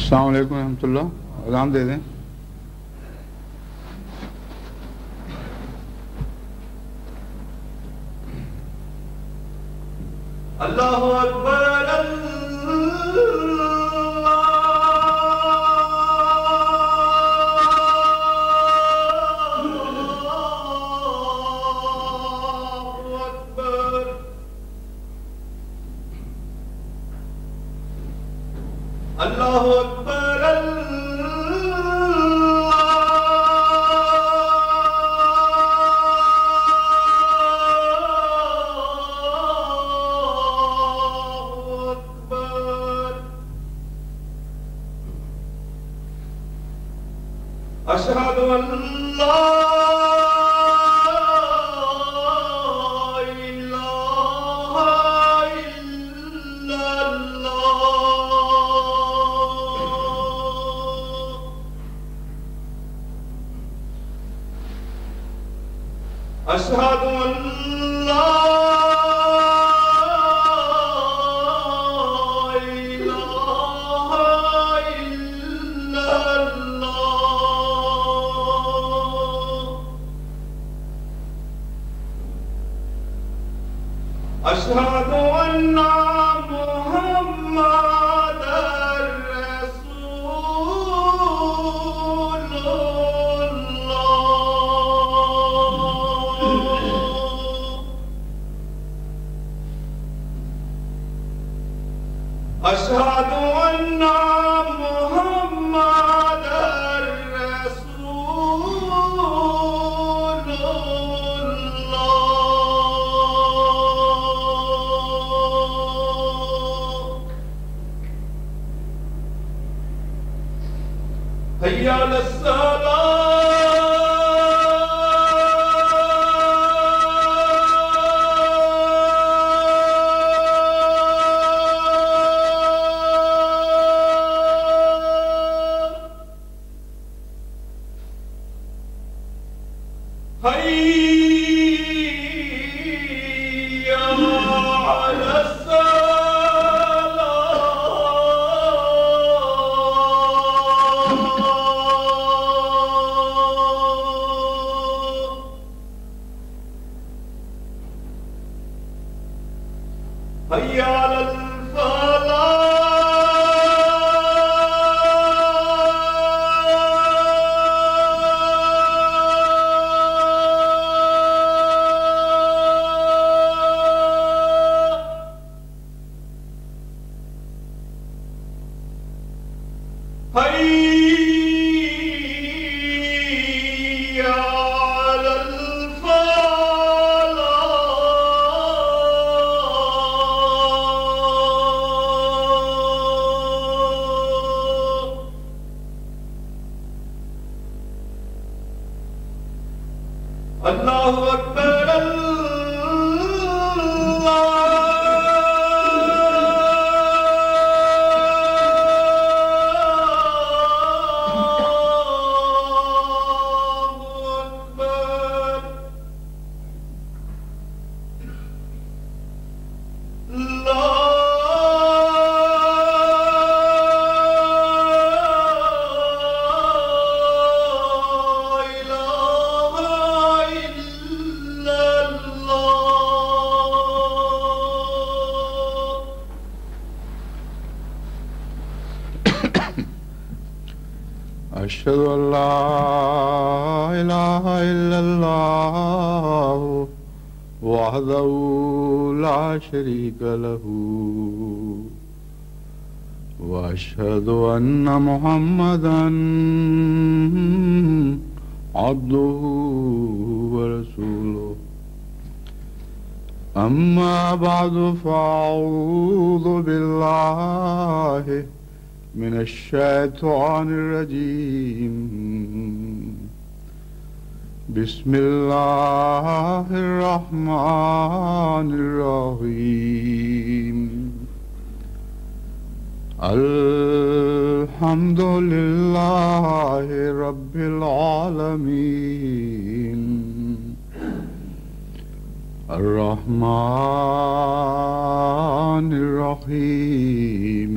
السلام علیکم ورحمۃ اللہ. اذان دے دیں. اللہ اکبر اللہ اکبر اشہد ان لا الہ الا اللہ اشہد ان لا اشہد ان محمد رسول اللہ اشہد ان محمد حی علی الصلاۃ حی علی حی علی الفلاح حی علی اللہ اکبر اشہد ان لا الہ الا اللہ وحدہ لا شریک لہ واشہد ان محمدا عبدہ ورسولہ. اما بعد فاعوذ باللہ من الشیطان الرجیم. بسم اللہ الرحمن الرحیم. الحمد للہ رب العالمین الرحمن الرحیم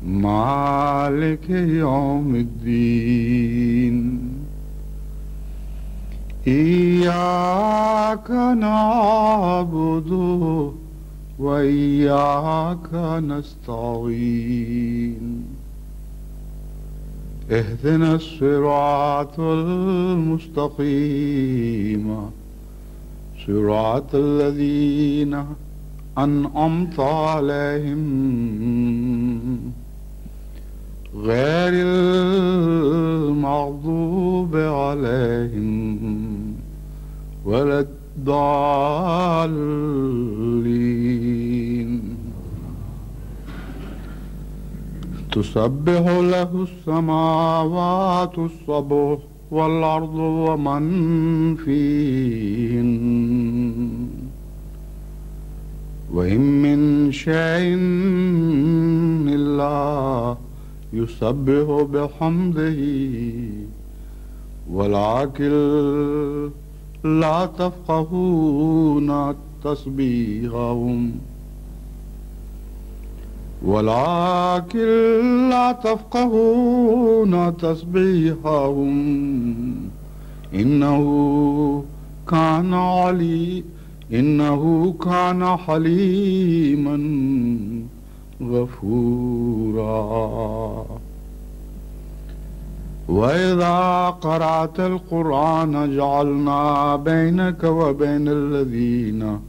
مالك يوم الدين إياك نعبد وإياك نستعين اهدنا الصراط المستقيم صراط الذين أنعمت عليهم غير المغضوب عليهم ولا الضالين تسبح له السماوات السبع والأرض ومن فيهن وإن من شيء إلا يسبح بحمده ولكن لا تفقهون تسبيحهم إنه كان حليما غفورا وإذا قرأت القرآن جعلنا بينك وبين الذين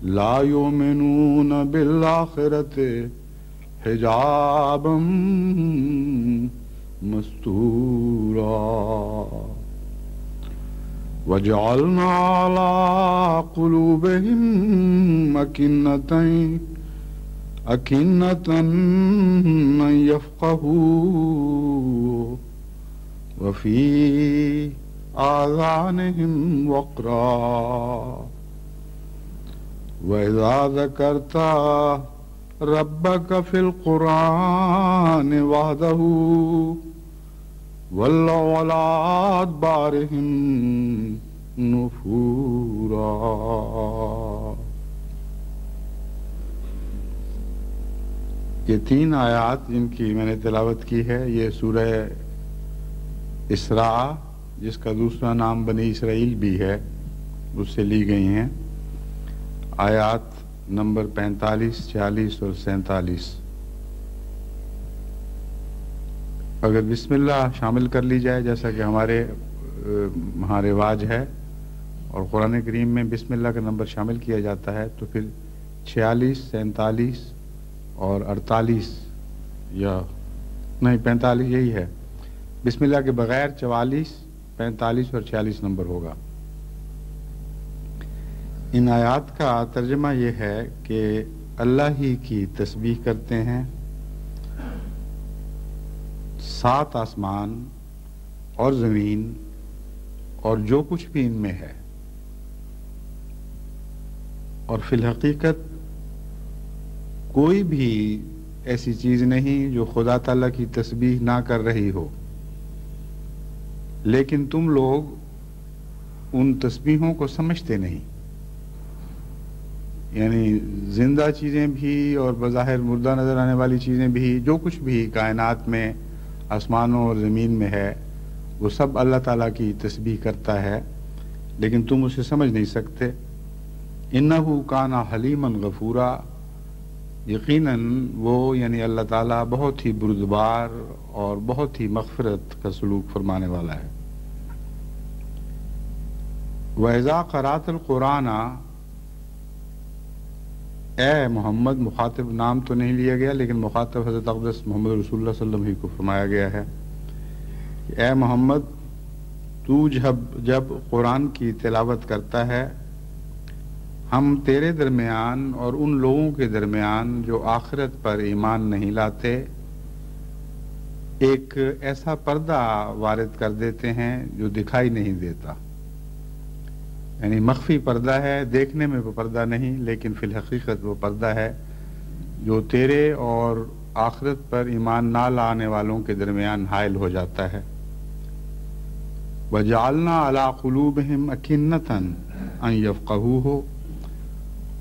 لا يؤمنون بالآخرة حجابا مستورا وجعلنا على قلوبهم أكنة أن يفقهوا وفي آذانهم وقرا وإذا ذكرت ربك في القرآن وحده ولوا على أدبارهم نفورا. یہ 3 آیات جن کی میں نے تلاوت کی ہے یہ سورہ اسراء جس کا دوسرا نام بنی اسرائیل بھی ہے اس سے لی گئی ہیں. آیات نمبر 45, 46 اور 47. اگر بسم اللہ شامل کر لی جائے جیسا کہ ہمارے وہاں رواج ہے اور قرآن کریم میں بسم اللہ کا نمبر شامل کیا جاتا ہے تو پھر 46, 47 اور 48 یا نہیں 45 یہی ہے. بسم اللہ کے بغیر 44, 45 اور 46 نمبر ہوگا. ان آیات کا ترجمہ یہ ہے کہ اللہ ہی کی تسبیح کرتے ہیں 7 آسمان اور زمین اور جو کچھ بھی ان میں ہے, اور فی الحقیقت کوئی بھی ایسی چیز نہیں جو خدا تعالیٰ کی تسبیح نہ کر رہی ہو, لیکن تم لوگ ان تسبیحوں کو سمجھتے نہیں. یعنی زندہ چیزیں بھی اور بظاہر مردہ نظر آنے والی چیزیں بھی, جو کچھ بھی کائنات میں آسمانوں اور زمین میں ہے وہ سب اللہ تعالیٰ کی تسبیح کرتا ہے, لیکن تم اسے سمجھ نہیں سکتے. انہ کان حلیما غفورا, یقیناً وہ یعنی اللہ تعالیٰ بہت ہی بردبار اور بہت ہی مغفرت کا سلوک فرمانے والا ہے. وَإِذَا قَرَأْتَ الْقُرْآنَ, اے محمد, مخاطب نام تو نہیں لیا گیا لیکن مخاطب حضرت اقدس محمد رسول اللہ صلی اللہ علیہ وسلم ہی کو فرمایا گیا ہے کہ اے محمد تو جب قرآن کی تلاوت کرتا ہے ہم تیرے درمیان اور ان لوگوں کے درمیان جو آخرت پر ایمان نہیں لاتے ایک ایسا پردہ وارد کر دیتے ہیں جو دکھائی نہیں دیتا. یعنی مخفی پردہ ہے, دیکھنے میں وہ پردہ نہیں لیکن فی الحقیقت وہ پردہ ہے جو تیرے اور آخرت پر ایمان نہ لانے والوں کے درمیان حائل ہو جاتا ہے. وَجَعَلْنَا عَلَىٰ قُلُوبِهِمْ أَكِنَّةً أَن يَفْقَهُوهُ,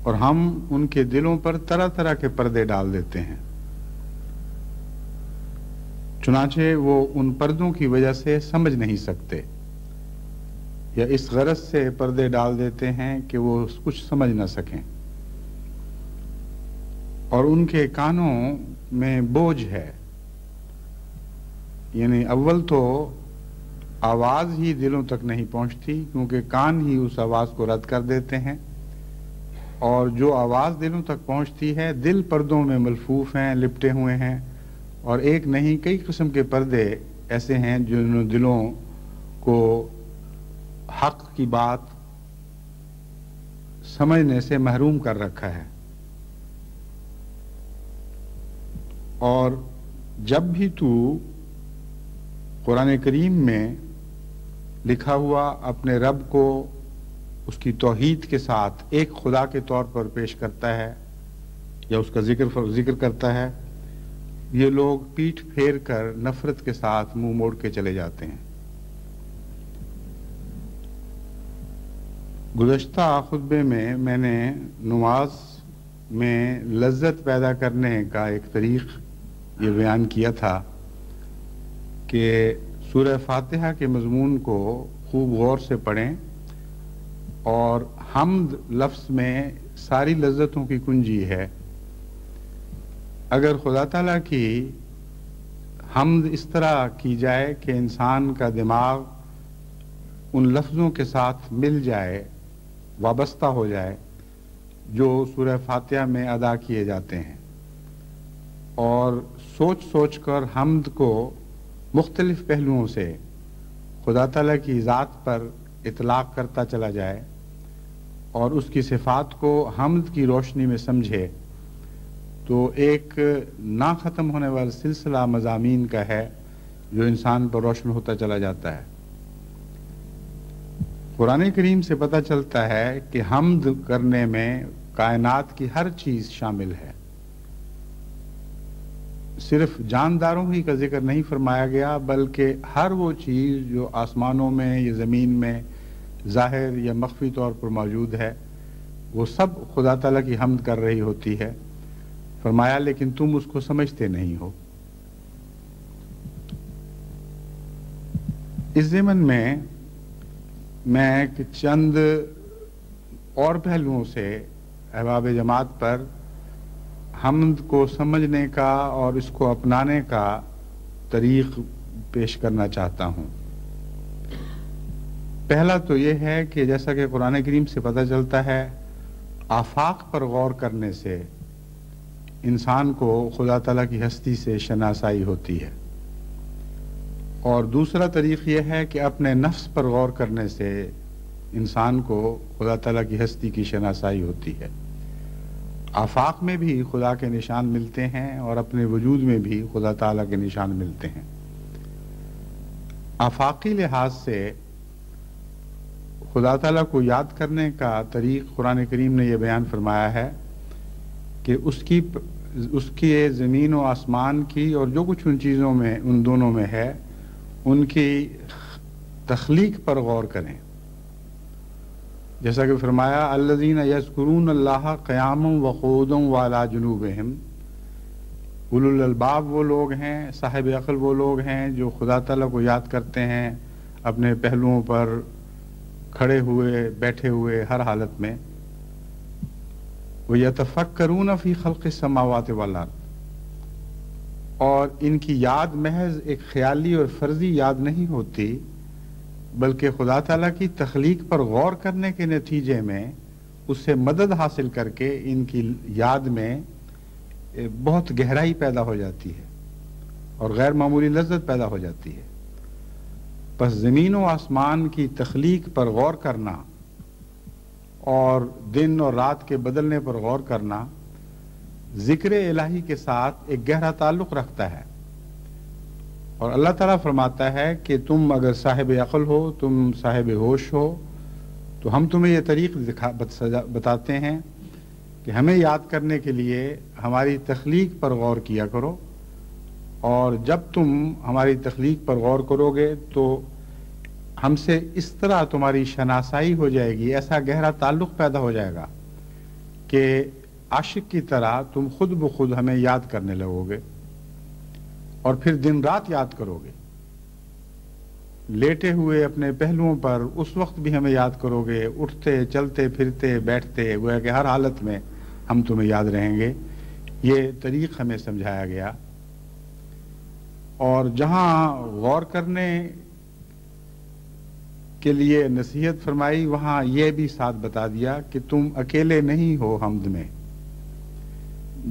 اور ہم ان کے دلوں پر طرح طرح کے پردے ڈال دیتے ہیں. چنانچہ وہ ان پردوں کی وجہ سے سمجھ نہیں سکتے، یا اس غرض سے پردے ڈال دیتے ہیں کہ وہ کچھ سمجھ نہ سکیں، اور ان کے کانوں میں بوجھ ہے، یعنی اول تو آواز ہی دلوں تک نہیں پہنچتی، کیونکہ کان ہی اس آواز کو رد کر دیتے ہیں، اور جو آواز دلوں تک پہنچتی ہے دل پردوں میں ملفوف ہیں، لپٹے ہوئے ہیں، اور ایک نہیں کئی قسم کے پردے ایسے ہیں جنہوں دلوں کو حق کی بات سمجھنے سے محروم کر رکھا ہے۔ اور جب بھی تو قرآن کریم میں لکھا ہوا اپنے رب کو اس کی توحید کے ساتھ ایک خدا کے طور پر پیش کرتا ہے یا اس کا ذکر کرتا ہے، یہ لوگ پیٹھ پھیر کر نفرت کے ساتھ منہ موڑ کے چلے جاتے ہیں۔ گزشتہ خطبے میں نے نماز میں لذت پیدا کرنے کا ایک طریق یہ بیان کیا تھا کہ سورہ فاتحہ کے مضمون کو خوب غور سے پڑھیں، اور حمد لفظ میں ساری لذتوں کی کنجی ہے۔ اگر خدا تعالیٰ کی حمد اس طرح کی جائے کہ انسان کا دماغ ان لفظوں کے ساتھ مل جائے، وابستہ ہو جائے جو سورہ فاتحہ میں ادا کیے جاتے ہیں، اور سوچ سوچ کر حمد کو مختلف پہلوؤں سے خدا تعالیٰ کی ذات پر اطلاق کرتا چلا جائے، اور اس کی صفات کو حمد کی روشنی میں سمجھے، تو ایک نہ ختم ہونے والا سلسلہ مضامین کا ہے جو انسان پر روشن ہوتا چلا جاتا ہے۔ قرآن کریم سے پتہ چلتا ہے کہ حمد کرنے میں کائنات کی ہر چیز شامل ہے، صرف جانداروں ہی کا ذکر نہیں فرمایا گیا، بلکہ ہر وہ چیز جو آسمانوں میں یا زمین میں ظاہر یا مخفی طور پر موجود ہے وہ سب خدا تعالیٰ کی حمد کر رہی ہوتی ہے۔ فرمایا لیکن تم اس کو سمجھتے نہیں ہو۔ اس ضمن میں چند اور پہلوؤں سے احباب جماعت پر حمد کو سمجھنے کا اور اس کو اپنانے کا طریق پیش کرنا چاہتا ہوں۔ پہلا تو یہ ہے کہ جیسا کہ قرآن کریم سے پتہ چلتا ہے، آفاق پر غور کرنے سے انسان کو خدا تعالیٰ کی ہستی سے شناسائی ہوتی ہے، اور دوسرا طریق یہ ہے کہ اپنے نفس پر غور کرنے سے انسان کو خدا تعالیٰ کی ہستی کی شناسائی ہوتی ہے۔ آفاق میں بھی خدا کے نشان ملتے ہیں اور اپنے وجود میں بھی خدا تعالیٰ کے نشان ملتے ہیں۔ آفاقی لحاظ سے خدا تعالیٰ کو یاد کرنے کا طریق قرآن کریم نے یہ بیان فرمایا ہے کہ اس کی زمین و آسمان کی اور جو کچھ ان چیزوں میں ان دونوں میں ہے ان کی تخلیق پر غور کریں، جیسا کہ فرمایا الذین یذکرون اللہ قیاما وقعودا وعلی جنوبہم، اولو الالباب وہ لوگ ہیں، صاحب عقل وہ لوگ ہیں جو خدا تعالیٰ کو یاد کرتے ہیں اپنے پہلوؤں پر کھڑے ہوئے، بیٹھے ہوئے، ہر حالت میں۔ وَيَتَفَكَّرُونَ فِي خَلْقِ السَّمَاوَاتِ وَالْأَرْضِ، اور ان کی یاد محض ایک خیالی اور فرضی یاد نہیں ہوتی، بلکہ خدا تعالیٰ کی تخلیق پر غور کرنے کے نتیجے میں اس سے مدد حاصل کر کے ان کی یاد میں بہت گہرائی پیدا ہو جاتی ہے اور غیر معمولی لذت پیدا ہو جاتی ہے۔ پس زمین و آسمان کی تخلیق پر غور کرنا اور دن اور رات کے بدلنے پر غور کرنا ذکر الہی کے ساتھ ایک گہرا تعلق رکھتا ہے، اور اللہ تعالیٰ فرماتا ہے کہ تم اگر صاحب عقل ہو، تم صاحب ہوش ہو، تو ہم تمہیں یہ طریق بتاتے ہیں کہ ہمیں یاد کرنے کے لیے ہماری تخلیق پر غور کیا کرو، اور جب تم ہماری تخلیق پر غور کرو گے تو ہم سے اس طرح تمہاری شناسائی ہو جائے گی، ایسا گہرا تعلق پیدا ہو جائے گا کہ عاشق کی طرح تم خود بخود ہمیں یاد کرنے لگو گے۔ اور پھر دن رات یاد کرو گے، لیٹے ہوئے اپنے پہلوؤں پر اس وقت بھی ہمیں یاد کرو گے، اٹھتے چلتے پھرتے بیٹھتے، گویا کہ ہر حالت میں ہم تمہیں یاد رہیں گے۔ یہ طریق ہمیں سمجھایا گیا، اور جہاں غور کرنے کے لیے نصیحت فرمائی وہاں یہ بھی ساتھ بتا دیا کہ تم اکیلے نہیں ہو حمد میں،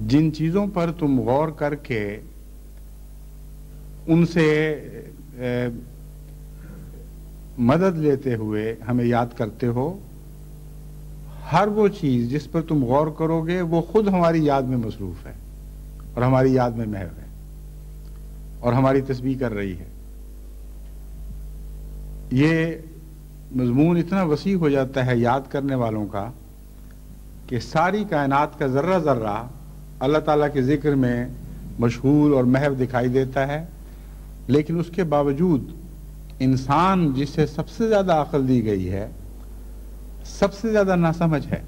جن چیزوں پر تم غور کر کے ان سے مدد لیتے ہوئے ہمیں یاد کرتے ہو، ہر وہ چیز جس پر تم غور کرو گے وہ خود ہماری یاد میں مصروف ہے اور ہماری یاد میں محو ہے اور ہماری تسبیح کر رہی ہے۔ یہ مضمون اتنا وسیع ہو جاتا ہے یاد کرنے والوں کا کہ ساری کائنات کا ذرہ ذرہ اللہ تعالیٰ کے ذکر میں مشغول اور محو دکھائی دیتا ہے، لیکن اس کے باوجود انسان جسے سب سے زیادہ عقل دی گئی ہے، سب سے زیادہ ناسمجھ ہے،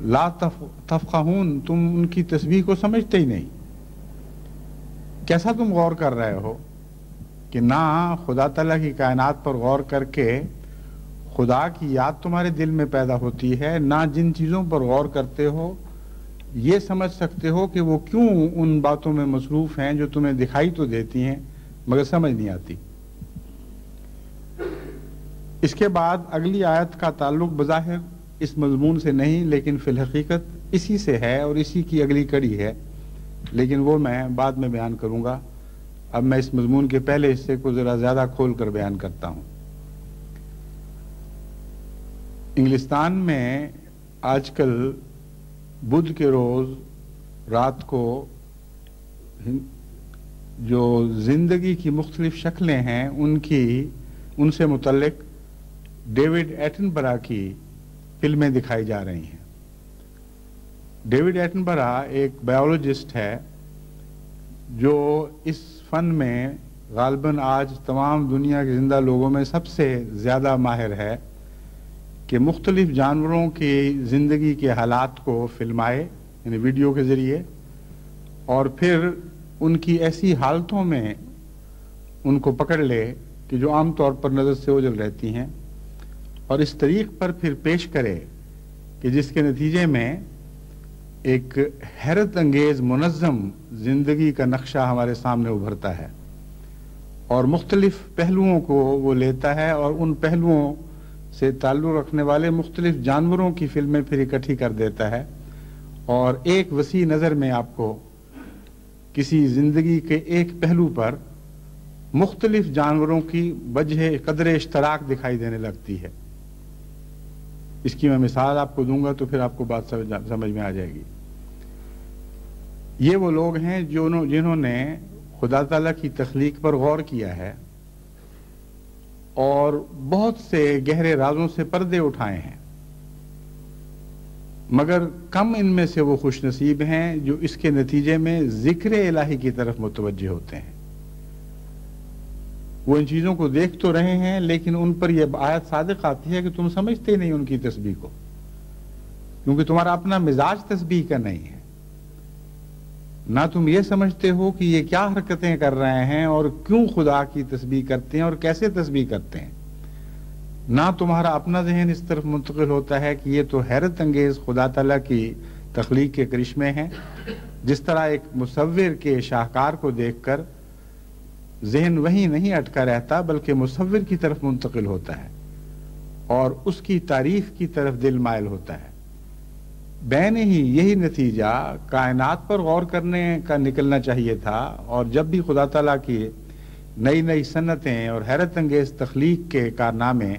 لا تفقہون، تم ان کی تسبیح کو سمجھتے ہی نہیں۔ کیسا تم غور کر رہے ہو کہ نہ خدا تعالیٰ کی کائنات پر غور کر کے خدا کی یاد تمہارے دل میں پیدا ہوتی ہے، نہ جن چیزوں پر غور کرتے ہو یہ سمجھ سکتے ہو کہ وہ کیوں ان باتوں میں مصروف ہیں جو تمہیں دکھائی تو دیتی ہیں مگر سمجھ نہیں آتی۔ اس کے بعد اگلی آیت کا تعلق بظاہر اس مضمون سے نہیں لیکن فی الحقیقت اسی سے ہے اور اسی کی اگلی کڑی ہے، لیکن وہ میں بعد میں بیان کروں گا۔ اب میں اس مضمون کے پہلے حصے کو ذرا زیادہ کھول کر بیان کرتا ہوں۔ انگلستان میں آج کل بدھ کے روز رات کو جو زندگی کی مختلف شکلیں ہیں ان سے متعلق ڈیوڈ ایٹنبرا کی فلمیں دکھائی جا رہی ہیں۔ ڈیوڈ ایٹنبرا ایک بایولوجسٹ ہے جو اس فن میں غالباً آج تمام دنیا کے زندہ لوگوں میں سب سے زیادہ ماہر ہے کہ مختلف جانوروں کی زندگی کے حالات کو فلمائے، یعنی ویڈیو کے ذریعے، اور پھر ان کی ایسی حالتوں میں ان کو پکڑ لے کہ جو عام طور پر نظر سے اوجھل رہتی ہیں، اور اس طریق پر پھر پیش کرے کہ جس کے نتیجے میں ایک حیرت انگیز منظم زندگی کا نقشہ ہمارے سامنے ابھرتا ہے، اور مختلف پہلوؤں کو وہ لیتا ہے اور ان پہلوؤں سے تعلق رکھنے والے مختلف جانوروں کی فلمیں پھر اکٹھی کر دیتا ہے، اور ایک وسیع نظر میں آپ کو کسی زندگی کے ایک پہلو پر مختلف جانوروں کی وجہ قدر اشتراک دکھائی دینے لگتی ہے۔ اس کی میں مثال آپ کو دوں گا تو پھر آپ کو بات سمجھ میں آ جائے گی۔ یہ وہ لوگ ہیں جنہوں نے خدا تعالیٰ کی تخلیق پر غور کیا ہے اور بہت سے گہرے رازوں سے پردے اٹھائے ہیں، مگر کم ان میں سے وہ خوش نصیب ہیں جو اس کے نتیجے میں ذکر الہی کی طرف متوجہ ہوتے ہیں۔ وہ ان چیزوں کو دیکھ تو رہے ہیں لیکن ان پر یہ آیت صادق آتی ہے کہ تم سمجھتے نہیں ان کی تسبیح کو، کیونکہ تمہارا اپنا مزاج تسبیح کا نہیں ہے، نہ تم یہ سمجھتے ہو کہ یہ کیا حرکتیں کر رہے ہیں اور کیوں خدا کی تسبیح کرتے ہیں اور کیسے تسبیح کرتے ہیں، نہ تمہارا اپنا ذہن اس طرف منتقل ہوتا ہے کہ یہ تو حیرت انگیز خدا تعالیٰ کی تخلیق کے کرشمے ہیں۔ جس طرح ایک مصور کے شاہکار کو دیکھ کر ذہن وہیں نہیں اٹکا رہتا بلکہ مصور کی طرف منتقل ہوتا ہے اور اس کی تعریف کی طرف دل مائل ہوتا ہے۔ بین ہی یہی نتیجہ کائنات پر غور کرنے کا نکلنا چاہیے تھا، اور جب بھی خدا تعالیٰ کی نئی نئی صنعتیں اور حیرت انگیز تخلیق کے کارنامے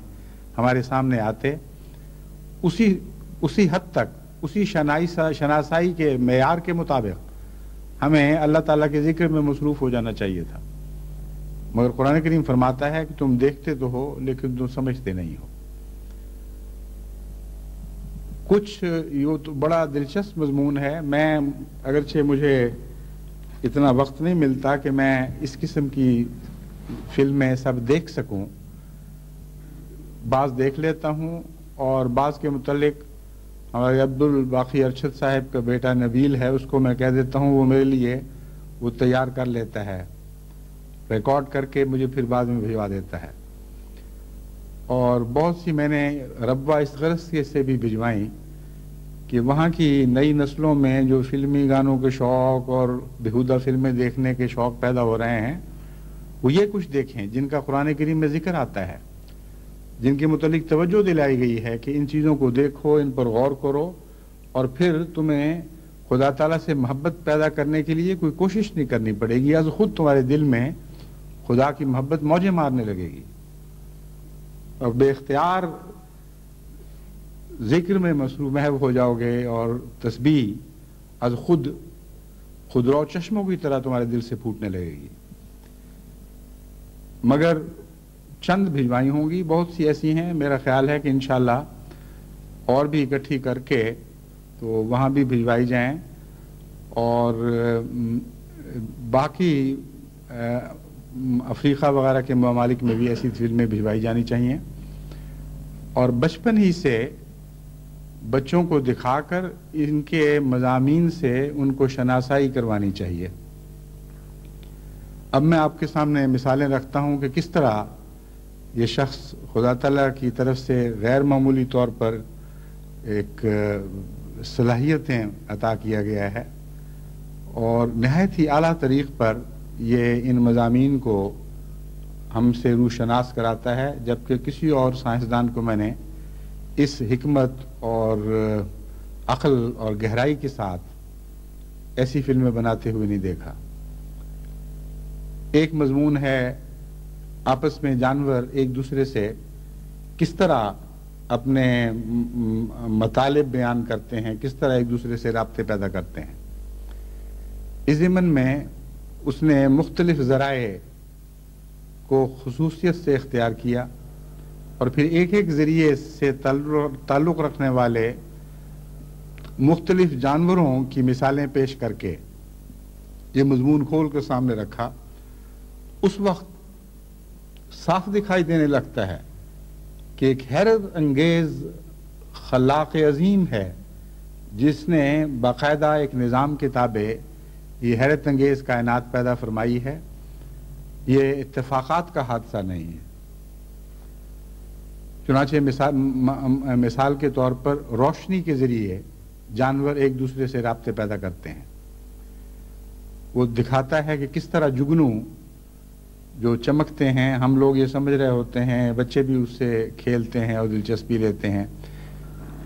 ہمارے سامنے آتے، اسی حد تک اسی شناسائی کے معیار کے مطابق ہمیں اللہ تعالیٰ کے ذکر میں مصروف ہو جانا چاہیے تھا، مگر قرآن کریم فرماتا ہے کہ تم دیکھتے تو ہو لیکن تم سمجھتے نہیں ہو۔ کچھ یہ تو بڑا دلچسپ مضمون ہے، میں اگرچہ مجھے اتنا وقت نہیں ملتا کہ میں اس قسم کی فلمیں سب دیکھ سکوں، بعض دیکھ لیتا ہوں اور بعض کے متعلق ہمارے عبدالباقی ارشد صاحب کا بیٹا نبیل ہے، اس کو میں کہہ دیتا ہوں وہ میرے لیے وہ تیار کر لیتا ہے، ریکارڈ کر کے مجھے پھر بعد میں بھجوا دیتا ہے. اور بہت سی میں نے ربوہ اس غرض سے بھی بھجوائیں کہ وہاں کی نئی نسلوں میں جو فلمی گانوں کے شوق اور بیہودہ فلمیں دیکھنے کے شوق پیدا ہو رہے ہیں، وہ یہ کچھ دیکھیں جن کا قرآن کریم میں ذکر آتا ہے، جن کے متعلق توجہ دلائی گئی ہے کہ ان چیزوں کو دیکھو، ان پر غور کرو، اور پھر تمہیں خدا تعالیٰ سے محبت پیدا کرنے کے لیے کوئی کوشش نہیں کرنی پڑے گی، از خود تمہارے دل میں خدا کی محبت موجیں مارنے لگے گی اور بے اختیار ذکر میں محو ہو جاؤ گے، اور تسبیح از خودرو چشموں کی طرح تمہارے دل سے پھوٹنے لگے گی. مگر چند بھجوائی ہوں گی، بہت سی ایسی ہیں، میرا خیال ہے کہ انشاءاللہ اور بھی اکٹھی کر کے تو وہاں بھی بھجوائی جائیں، اور باقی افریقہ وغیرہ کے ممالک میں بھی ایسی فلمیں بھجوائی جانی چاہیے، اور بچپن ہی سے بچوں کو دکھا کر ان کے مضامین سے ان کو شناسائی کروانی چاہیے. اب میں آپ کے سامنے مثالیں رکھتا ہوں کہ کس طرح یہ شخص خدا تعالیٰ کی طرف سے غیر معمولی طور پر ایک صلاحیتیں عطا کیا گیا ہے، اور نہایت ہی اعلیٰ طریق پر یہ ان مضامین کو ہم سے روشناس کراتا ہے، جبکہ کسی اور سائنسدان کو میں نے اس حکمت اور عقل اور گہرائی کے ساتھ ایسی فلمیں بناتے ہوئے نہیں دیکھا. ایک مضمون ہے آپس میں جانور ایک دوسرے سے کس طرح اپنے مطالب بیان کرتے ہیں، کس طرح ایک دوسرے سے رابطے پیدا کرتے ہیں. اس ضمن میں اس نے مختلف ذرائع کو خصوصیت سے اختیار کیا، اور پھر ایک ایک ذریعے سے تعلق رکھنے والے مختلف جانوروں کی مثالیں پیش کر کے یہ مضمون کھول کر سامنے رکھا. اس وقت صاف دکھائی دینے لگتا ہے کہ ایک حیرت انگیز خلاق عظیم ہے جس نے باقاعدہ ایک نظام کے تابع یہ حیرت انگیز کائنات پیدا فرمائی ہے. یہ اتفاقات کا حادثہ نہیں ہے. چنانچہ مثال کے طور پر روشنی کے ذریعے جانور ایک دوسرے سے رابطے پیدا کرتے ہیں. وہ دکھاتا ہے کہ کس طرح جگنو جو چمکتے ہیں، ہم لوگ یہ سمجھ رہے ہوتے ہیں، بچے بھی اس سے کھیلتے ہیں اور دلچسپی لیتے ہیں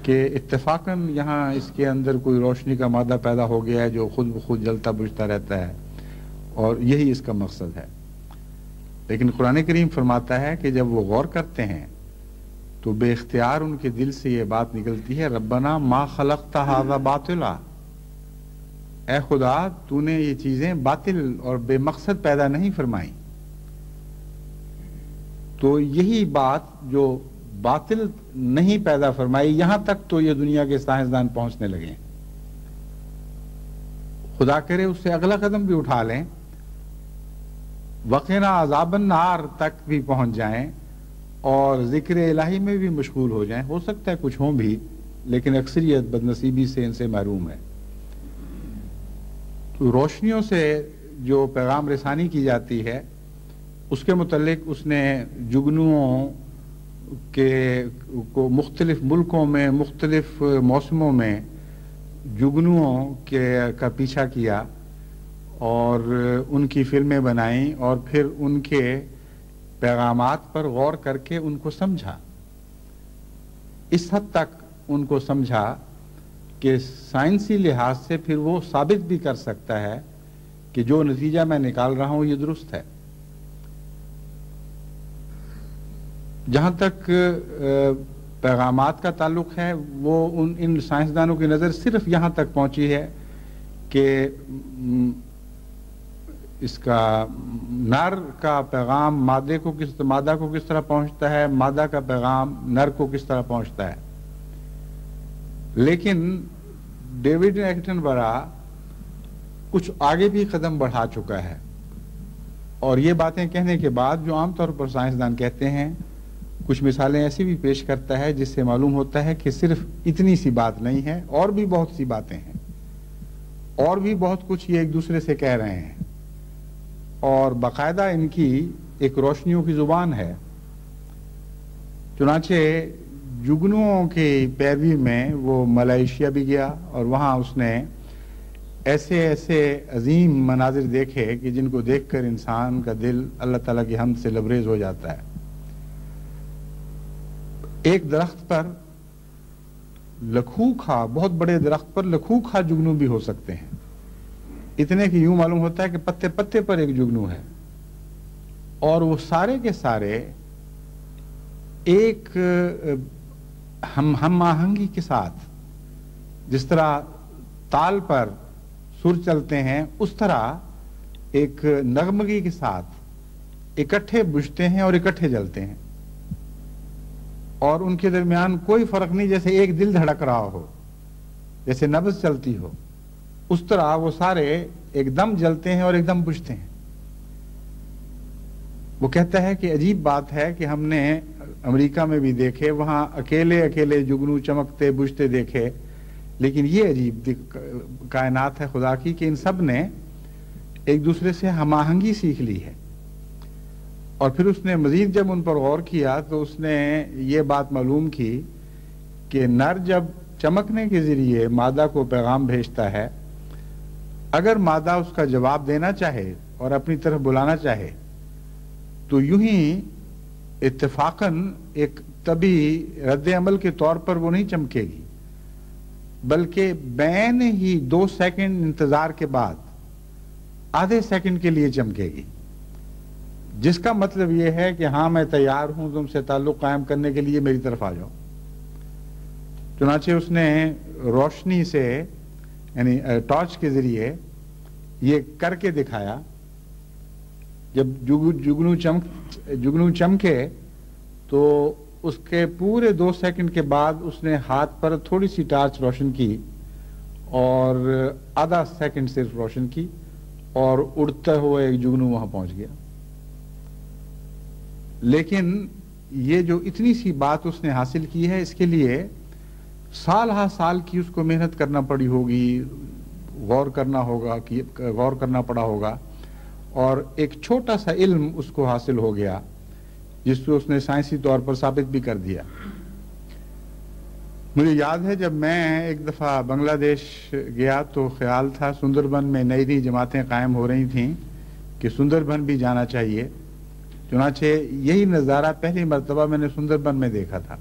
کہ اتفاقاً یہاں اس کے اندر کوئی روشنی کا مادہ پیدا ہو گیا ہے جو خود بخود جلتا بجھتا رہتا ہے، اور یہی اس کا مقصد ہے. لیکن قرآن کریم فرماتا ہے کہ جب وہ غور کرتے ہیں تو بے اختیار ان کے دل سے یہ بات نکلتی ہے، ربنا ما خلقت ھذا باطلا، اے خدا تو نے یہ چیزیں باطل اور بے مقصد پیدا نہیں فرمائی. تو یہی بات جو باطل نہیں پیدا فرمائی، یہاں تک تو یہ دنیا کے سائنسدان پہنچنے لگے ہیں. خدا کرے اس سے اگلا قدم بھی اٹھا لیں، وقنا عذاب النار تک بھی پہنچ جائیں اور ذکر الہی میں بھی مشغول ہو جائیں. ہو سکتا ہے کچھ ہوں بھی، لیکن اکثریت بدنصیبی سے ان سے محروم ہے. تو روشنیوں سے جو پیغام رسانی کی جاتی ہے اس کے متعلق اس نے جگنوؤں کو مختلف ملکوں میں مختلف موسموں میں جگنوؤں کا پیچھا کیا اور ان کی فلمیں بنائیں، اور پھر ان کے پیغامات پر غور کر کے ان کو سمجھا. اس حد تک ان کو سمجھا کہ سائنسی لحاظ سے پھر وہ ثابت بھی کر سکتا ہے کہ جو نتیجہ میں نکال رہا ہوں یہ درست ہے. جہاں تک پیغامات کا تعلق ہے، وہ ان سائنسدانوں کی نظر صرف یہاں تک پہنچی ہے کہ اس کا نر کا پیغام مادہ کو کس طرح پہنچتا ہے، مادہ کا پیغام نر کو کس طرح پہنچتا ہے. لیکن ڈیوڈ ایٹنبرا کچھ آگے بھی قدم بڑھا چکا ہے، اور یہ باتیں کہنے کے بعد جو عام طور پر سائنسدان کہتے ہیں، کچھ مثالیں ایسی بھی پیش کرتا ہے جس سے معلوم ہوتا ہے کہ صرف اتنی سی بات نہیں ہے، اور بھی بہت سی باتیں ہیں، اور بھی بہت کچھ یہ ایک دوسرے سے کہہ رہے ہیں. اور باقاعدہ ان کی ایک روشنیوں کی زبان ہے. چنانچہ جگنوؤں کی پیروی میں وہ ملائیشیا بھی گیا اور وہاں اس نے ایسے ایسے عظیم مناظر دیکھے کہ جن کو دیکھ کر انسان کا دل اللہ تعالیٰ کی حمد سے لبریز ہو جاتا ہے. ایک درخت پر لکھوکھا، بہت بڑے درخت پر لکھوکھا جگنو بھی ہو سکتے ہیں، اتنے کہ یوں معلوم ہوتا ہے کہ پتے پتے پر ایک جگنو ہے، اور وہ سارے کے سارے ایک ہم آہنگی کے ساتھ، جس طرح تال پر سر چلتے ہیں اس طرح ایک نغمگی کے ساتھ اکٹھے بجھتے ہیں اور اکٹھے جلتے ہیں، اور ان کے درمیان کوئی فرق نہیں، جیسے ایک دل دھڑک رہا ہو، جیسے نبض چلتی ہو، اس طرح وہ سارے ایک دم جلتے ہیں اور ایک دم بجھتے ہیں. وہ کہتا ہے کہ عجیب بات ہے کہ ہم نے امریکہ میں بھی دیکھے، وہاں اکیلے اکیلے جگنو چمکتے بجھتے دیکھے، لیکن یہ عجیب کائنات ہے خدا کی کہ ان سب نے ایک دوسرے سے ہم آہنگی سیکھ لی ہے. اور پھر اس نے مزید جب ان پر غور کیا تو اس نے یہ بات معلوم کی کہ نر جب چمکنے کے ذریعے مادہ کو پیغام بھیجتا ہے، اگر مادہ اس کا جواب دینا چاہے اور اپنی طرف بلانا چاہے تو یوں ہی اتفاقاً ایک طبی رد عمل کے طور پر وہ نہیں چمکے گی، بلکہ بین ہی 2 سیکنڈ انتظار کے بعد آدھے سیکنڈ کے لیے چمکے گی، جس کا مطلب یہ ہے کہ ہاں میں تیار ہوں تم سے تعلق قائم کرنے کے لیے، میری طرف آ جاؤ. چنانچہ اس نے روشنی سے یعنی ٹارچ کے ذریعے یہ کر کے دکھایا. جب جگنو چمکے تو اس کے پورے 2 سیکنڈ کے بعد اس نے ہاتھ پر تھوڑی سی ٹارچ روشن کی اور آدھا سیکنڈ صرف روشن کی، اور اڑتا ہوا ایک جگنو وہاں پہنچ گیا. لیکن یہ جو اتنی سی بات اس نے حاصل کی ہے، اس کے لیے سال ہا سال کی اس کو محنت کرنا پڑی ہوگی، غور کرنا پڑا ہوگا، اور ایک چھوٹا سا علم اس کو حاصل ہو گیا جس کو اس نے سائنسی طور پر ثابت بھی کر دیا. مجھے یاد ہے جب میں ایک دفعہ بنگلہ دیش گیا تو خیال تھا سندربن میں نئی نئی جماعتیں قائم ہو رہی تھیں کہ سندربن بھی جانا چاہیے. چنانچہ یہی نظارہ پہلی مرتبہ میں نے سندربن میں دیکھا تھا،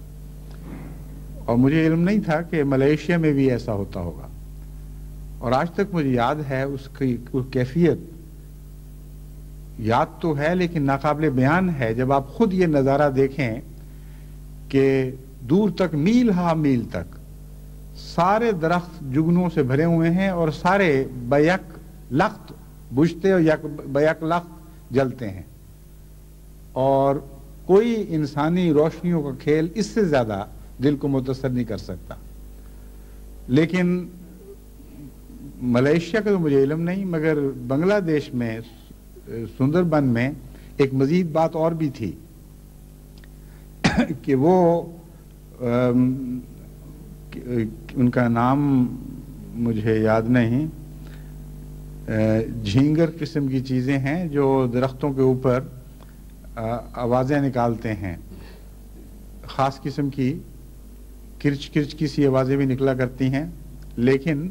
اور مجھے علم نہیں تھا کہ ملائیشیا میں بھی ایسا ہوتا ہوگا. اور آج تک مجھے یاد ہے اس کی کیفیت، یاد تو ہے لیکن ناقابل بیان ہے جب آپ خود یہ نظارہ دیکھیں کہ دور تک میل ہا میل تک سارے درخت جگنوں سے بھرے ہوئے ہیں اور سارے بیک لخت بجھتے اور بیک لخت جلتے ہیں، اور کوئی انسانی روشنیوں کا کھیل اس سے زیادہ دل کو متاثر نہیں کر سکتا. لیکن ملائیشیا کا تو مجھے علم نہیں، مگر بنگلہ دیش میں سندربن میں ایک مزید بات اور بھی تھی کہ وہ ان کا نام مجھے یاد نہیں، جھینگر قسم کی چیزیں ہیں جو درختوں کے اوپر آوازیں نکالتے ہیں، خاص قسم کی کرچ کرچ کی سی آوازیں بھی نکلا کرتی ہیں. لیکن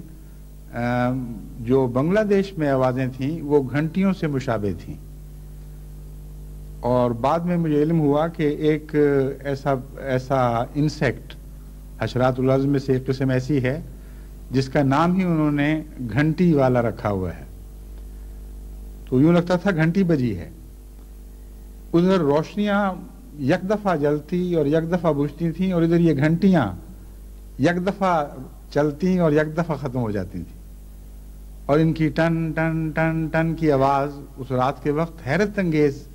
جو بنگلہ دیش میں آوازیں تھیں وہ گھنٹیوں سے مشابہ تھیں. اور بعد میں مجھے علم ہوا کہ ایک ایسا انسیکٹ حشرات الارض میں سے ایک قسم ایسی ہے جس کا نام ہی انہوں نے گھنٹی والا رکھا ہوا ہے. تو یوں لگتا تھا گھنٹی بجی ہے. ادھر روشنیاں یک دفعہ جلتی اور یک دفعہ بجھتی تھیں، اور ادھر یہ گھنٹیاں یک دفعہ چلتی اور یک دفعہ ختم ہو جاتی تھیں، اور ان کی ٹن ٹن ٹن ٹن کی آواز اس رات کے وقت حیرت انگیز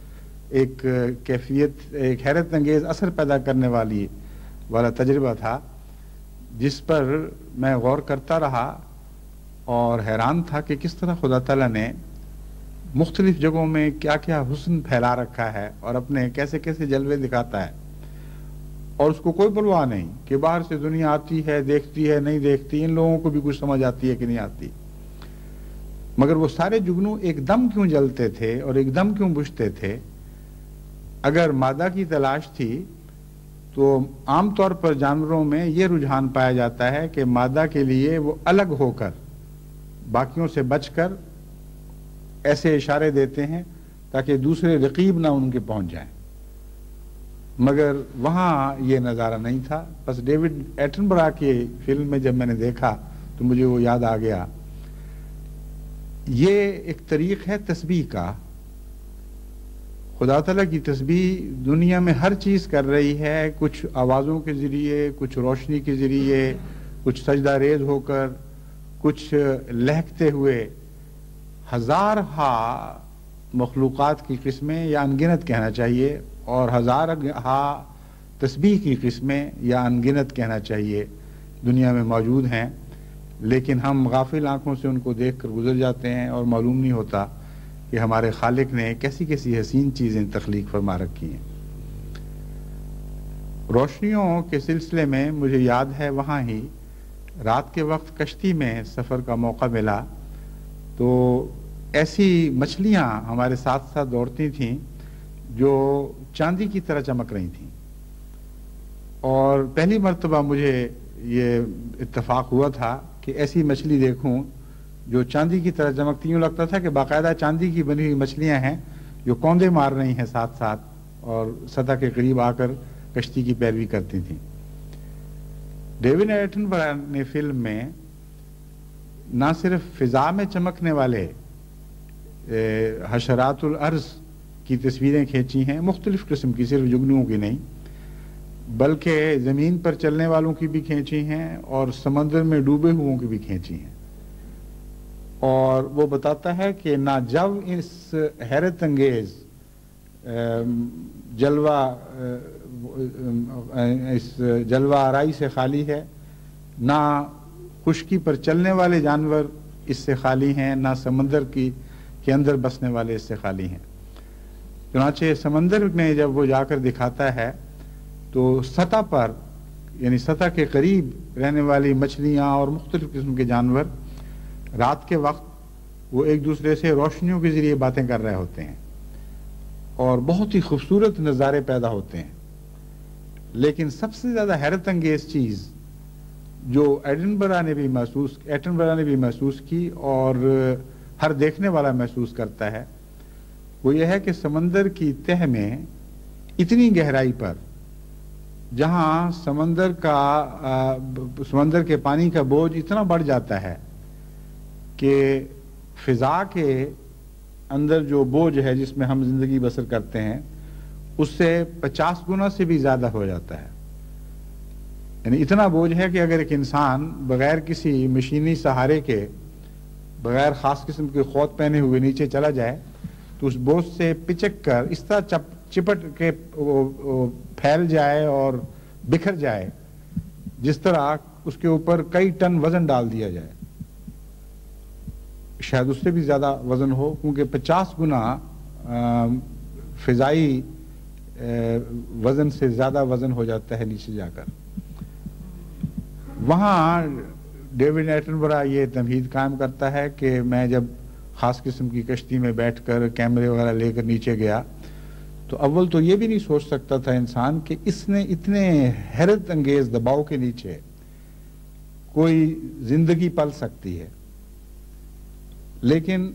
ایک کیفیت، ایک حیرت انگیز اثر پیدا کرنے والا تجربہ تھا، جس پر میں غور کرتا رہا اور حیران تھا کہ کس طرح خدا تعالیٰ نے مختلف جگہوں میں کیا کیا حسن پھیلا رکھا ہے اور اپنے کیسے کیسے جلوے دکھاتا ہے، اور اس کو کوئی پرواہ نہیں کہ باہر سے دنیا آتی ہے، دیکھتی ہے، نہیں دیکھتی، ان لوگوں کو بھی کچھ سمجھ آتی ہے کہ نہیں آتی. مگر وہ سارے جگنو ایک دم کیوں جلتے تھے اور ایک دم کیوں بجھتے تھے؟ اگر مادہ کی تلاش تھی تو عام طور پر جانوروں میں یہ رجحان پایا جاتا ہے کہ مادہ کے لیے وہ الگ ہو کر باقیوں سے بچ کر ایسے اشارے دیتے ہیں تاکہ دوسرے رقیب نہ ان کے پہنچ جائیں، مگر وہاں یہ نظارہ نہیں تھا۔ بس ڈیوڈ ایٹنبرا کی فلم میں جب میں نے دیکھا تو مجھے وہ یاد آ گیا۔ یہ ایک طریق ہے تسبیح کا، خدا تعالیٰ کی تسبیح دنیا میں ہر چیز کر رہی ہے، کچھ آوازوں کے ذریعے، کچھ روشنی کے ذریعے، کچھ سجدہ ریز ہو کر، کچھ لہکتے ہوئے، ہزارہا مخلوقات کی قسمیں یا انگنت کہنا چاہیے، اور ہزارہا تسبیح کی قسمیں یا انگنت کہنا چاہیے دنیا میں موجود ہیں، لیکن ہم غافل آنکھوں سے ان کو دیکھ کر گزر جاتے ہیں اور معلوم نہیں ہوتا کہ ہمارے خالق نے کیسی کیسی حسین چیزیں تخلیق فرما رکھی ہیں۔ روشنیوں کے سلسلے میں مجھے یاد ہے وہاں ہی رات کے وقت کشتی میں سفر کا موقع ملا تو ایسی مچھلیاں ہمارے ساتھ ساتھ دوڑتی تھیں جو چاندی کی طرح چمک رہی تھیں، اور پہلی مرتبہ مجھے یہ اتفاق ہوا تھا کہ ایسی مچھلی دیکھوں جو چاندی کی طرح چمکتی، یوں لگتا تھا کہ باقاعدہ چاندی کی بنی ہوئی مچھلیاں ہیں جو کوندے مار رہی ہیں ساتھ ساتھ اور سطح کے قریب آ کر کشتی کی پیروی کرتی تھیں۔ ڈیوڈ ایٹنبرا نے فلم میں نہ صرف فضا میں چمکنے والے حشرات الارض کی تصویریں کھینچی ہیں، مختلف قسم کی، صرف جگنوؤں کی نہیں، بلکہ زمین پر چلنے والوں کی بھی کھینچی ہیں اور سمندر میں ڈوبے ہوئوں کی بھی کھینچی ہیں، اور وہ بتاتا ہے کہ نہ جب اس حیرت انگیز جلوہ آرائی سے خالی ہے، نہ خشکی پر چلنے والے جانور اس سے خالی ہیں، نہ سمندر کے اندر بسنے والے اس سے خالی ہیں۔ چنانچہ سمندر میں جب وہ جا کر دکھاتا ہے تو سطح پر، یعنی سطح کے قریب رہنے والی مچھلیاں اور مختلف قسم کے جانور رات کے وقت وہ ایک دوسرے سے روشنیوں کے ذریعے باتیں کر رہے ہوتے ہیں اور بہت ہی خوبصورت نظارے پیدا ہوتے ہیں۔ لیکن سب سے زیادہ حیرت انگیز چیز جو ایٹنبرا نے بھی محسوس کی اور ہر دیکھنے والا محسوس کرتا ہے، وہ یہ ہے کہ سمندر کی تہ میں اتنی گہرائی پر، جہاں سمندر کے پانی کا بوجھ اتنا بڑھ جاتا ہے کہ فضا کے اندر جو بوجھ ہے جس میں ہم زندگی بسر کرتے ہیں اس سے 50 گنا سے بھی زیادہ ہو جاتا ہے۔ یعنی اتنا بوجھ ہے کہ اگر ایک انسان بغیر کسی مشینی سہارے کے، بغیر خاص قسم کے خوت پہنے ہوئے نیچے چلا جائے تو اس بوجھ سے پچک کر اس طرح چپٹ کے پھیل جائے اور بکھر جائے جس طرح اس کے اوپر کئی ٹن وزن ڈال دیا جائے، شاید اس سے بھی زیادہ وزن ہو، کیونکہ 50 گنا فضائی وزن سے زیادہ وزن ہو جاتا ہے نیچے جا کر۔ وہاں ڈیوڈ ایٹنبرا یہ تمہید قائم کرتا ہے کہ میں جب خاص قسم کی کشتی میں بیٹھ کر کیمرے وغیرہ لے کر نیچے گیا تو اول تو یہ بھی نہیں سوچ سکتا تھا انسان کہ اس نے اتنے حیرت انگیز دباؤ کے نیچے کوئی زندگی پل سکتی ہے، لیکن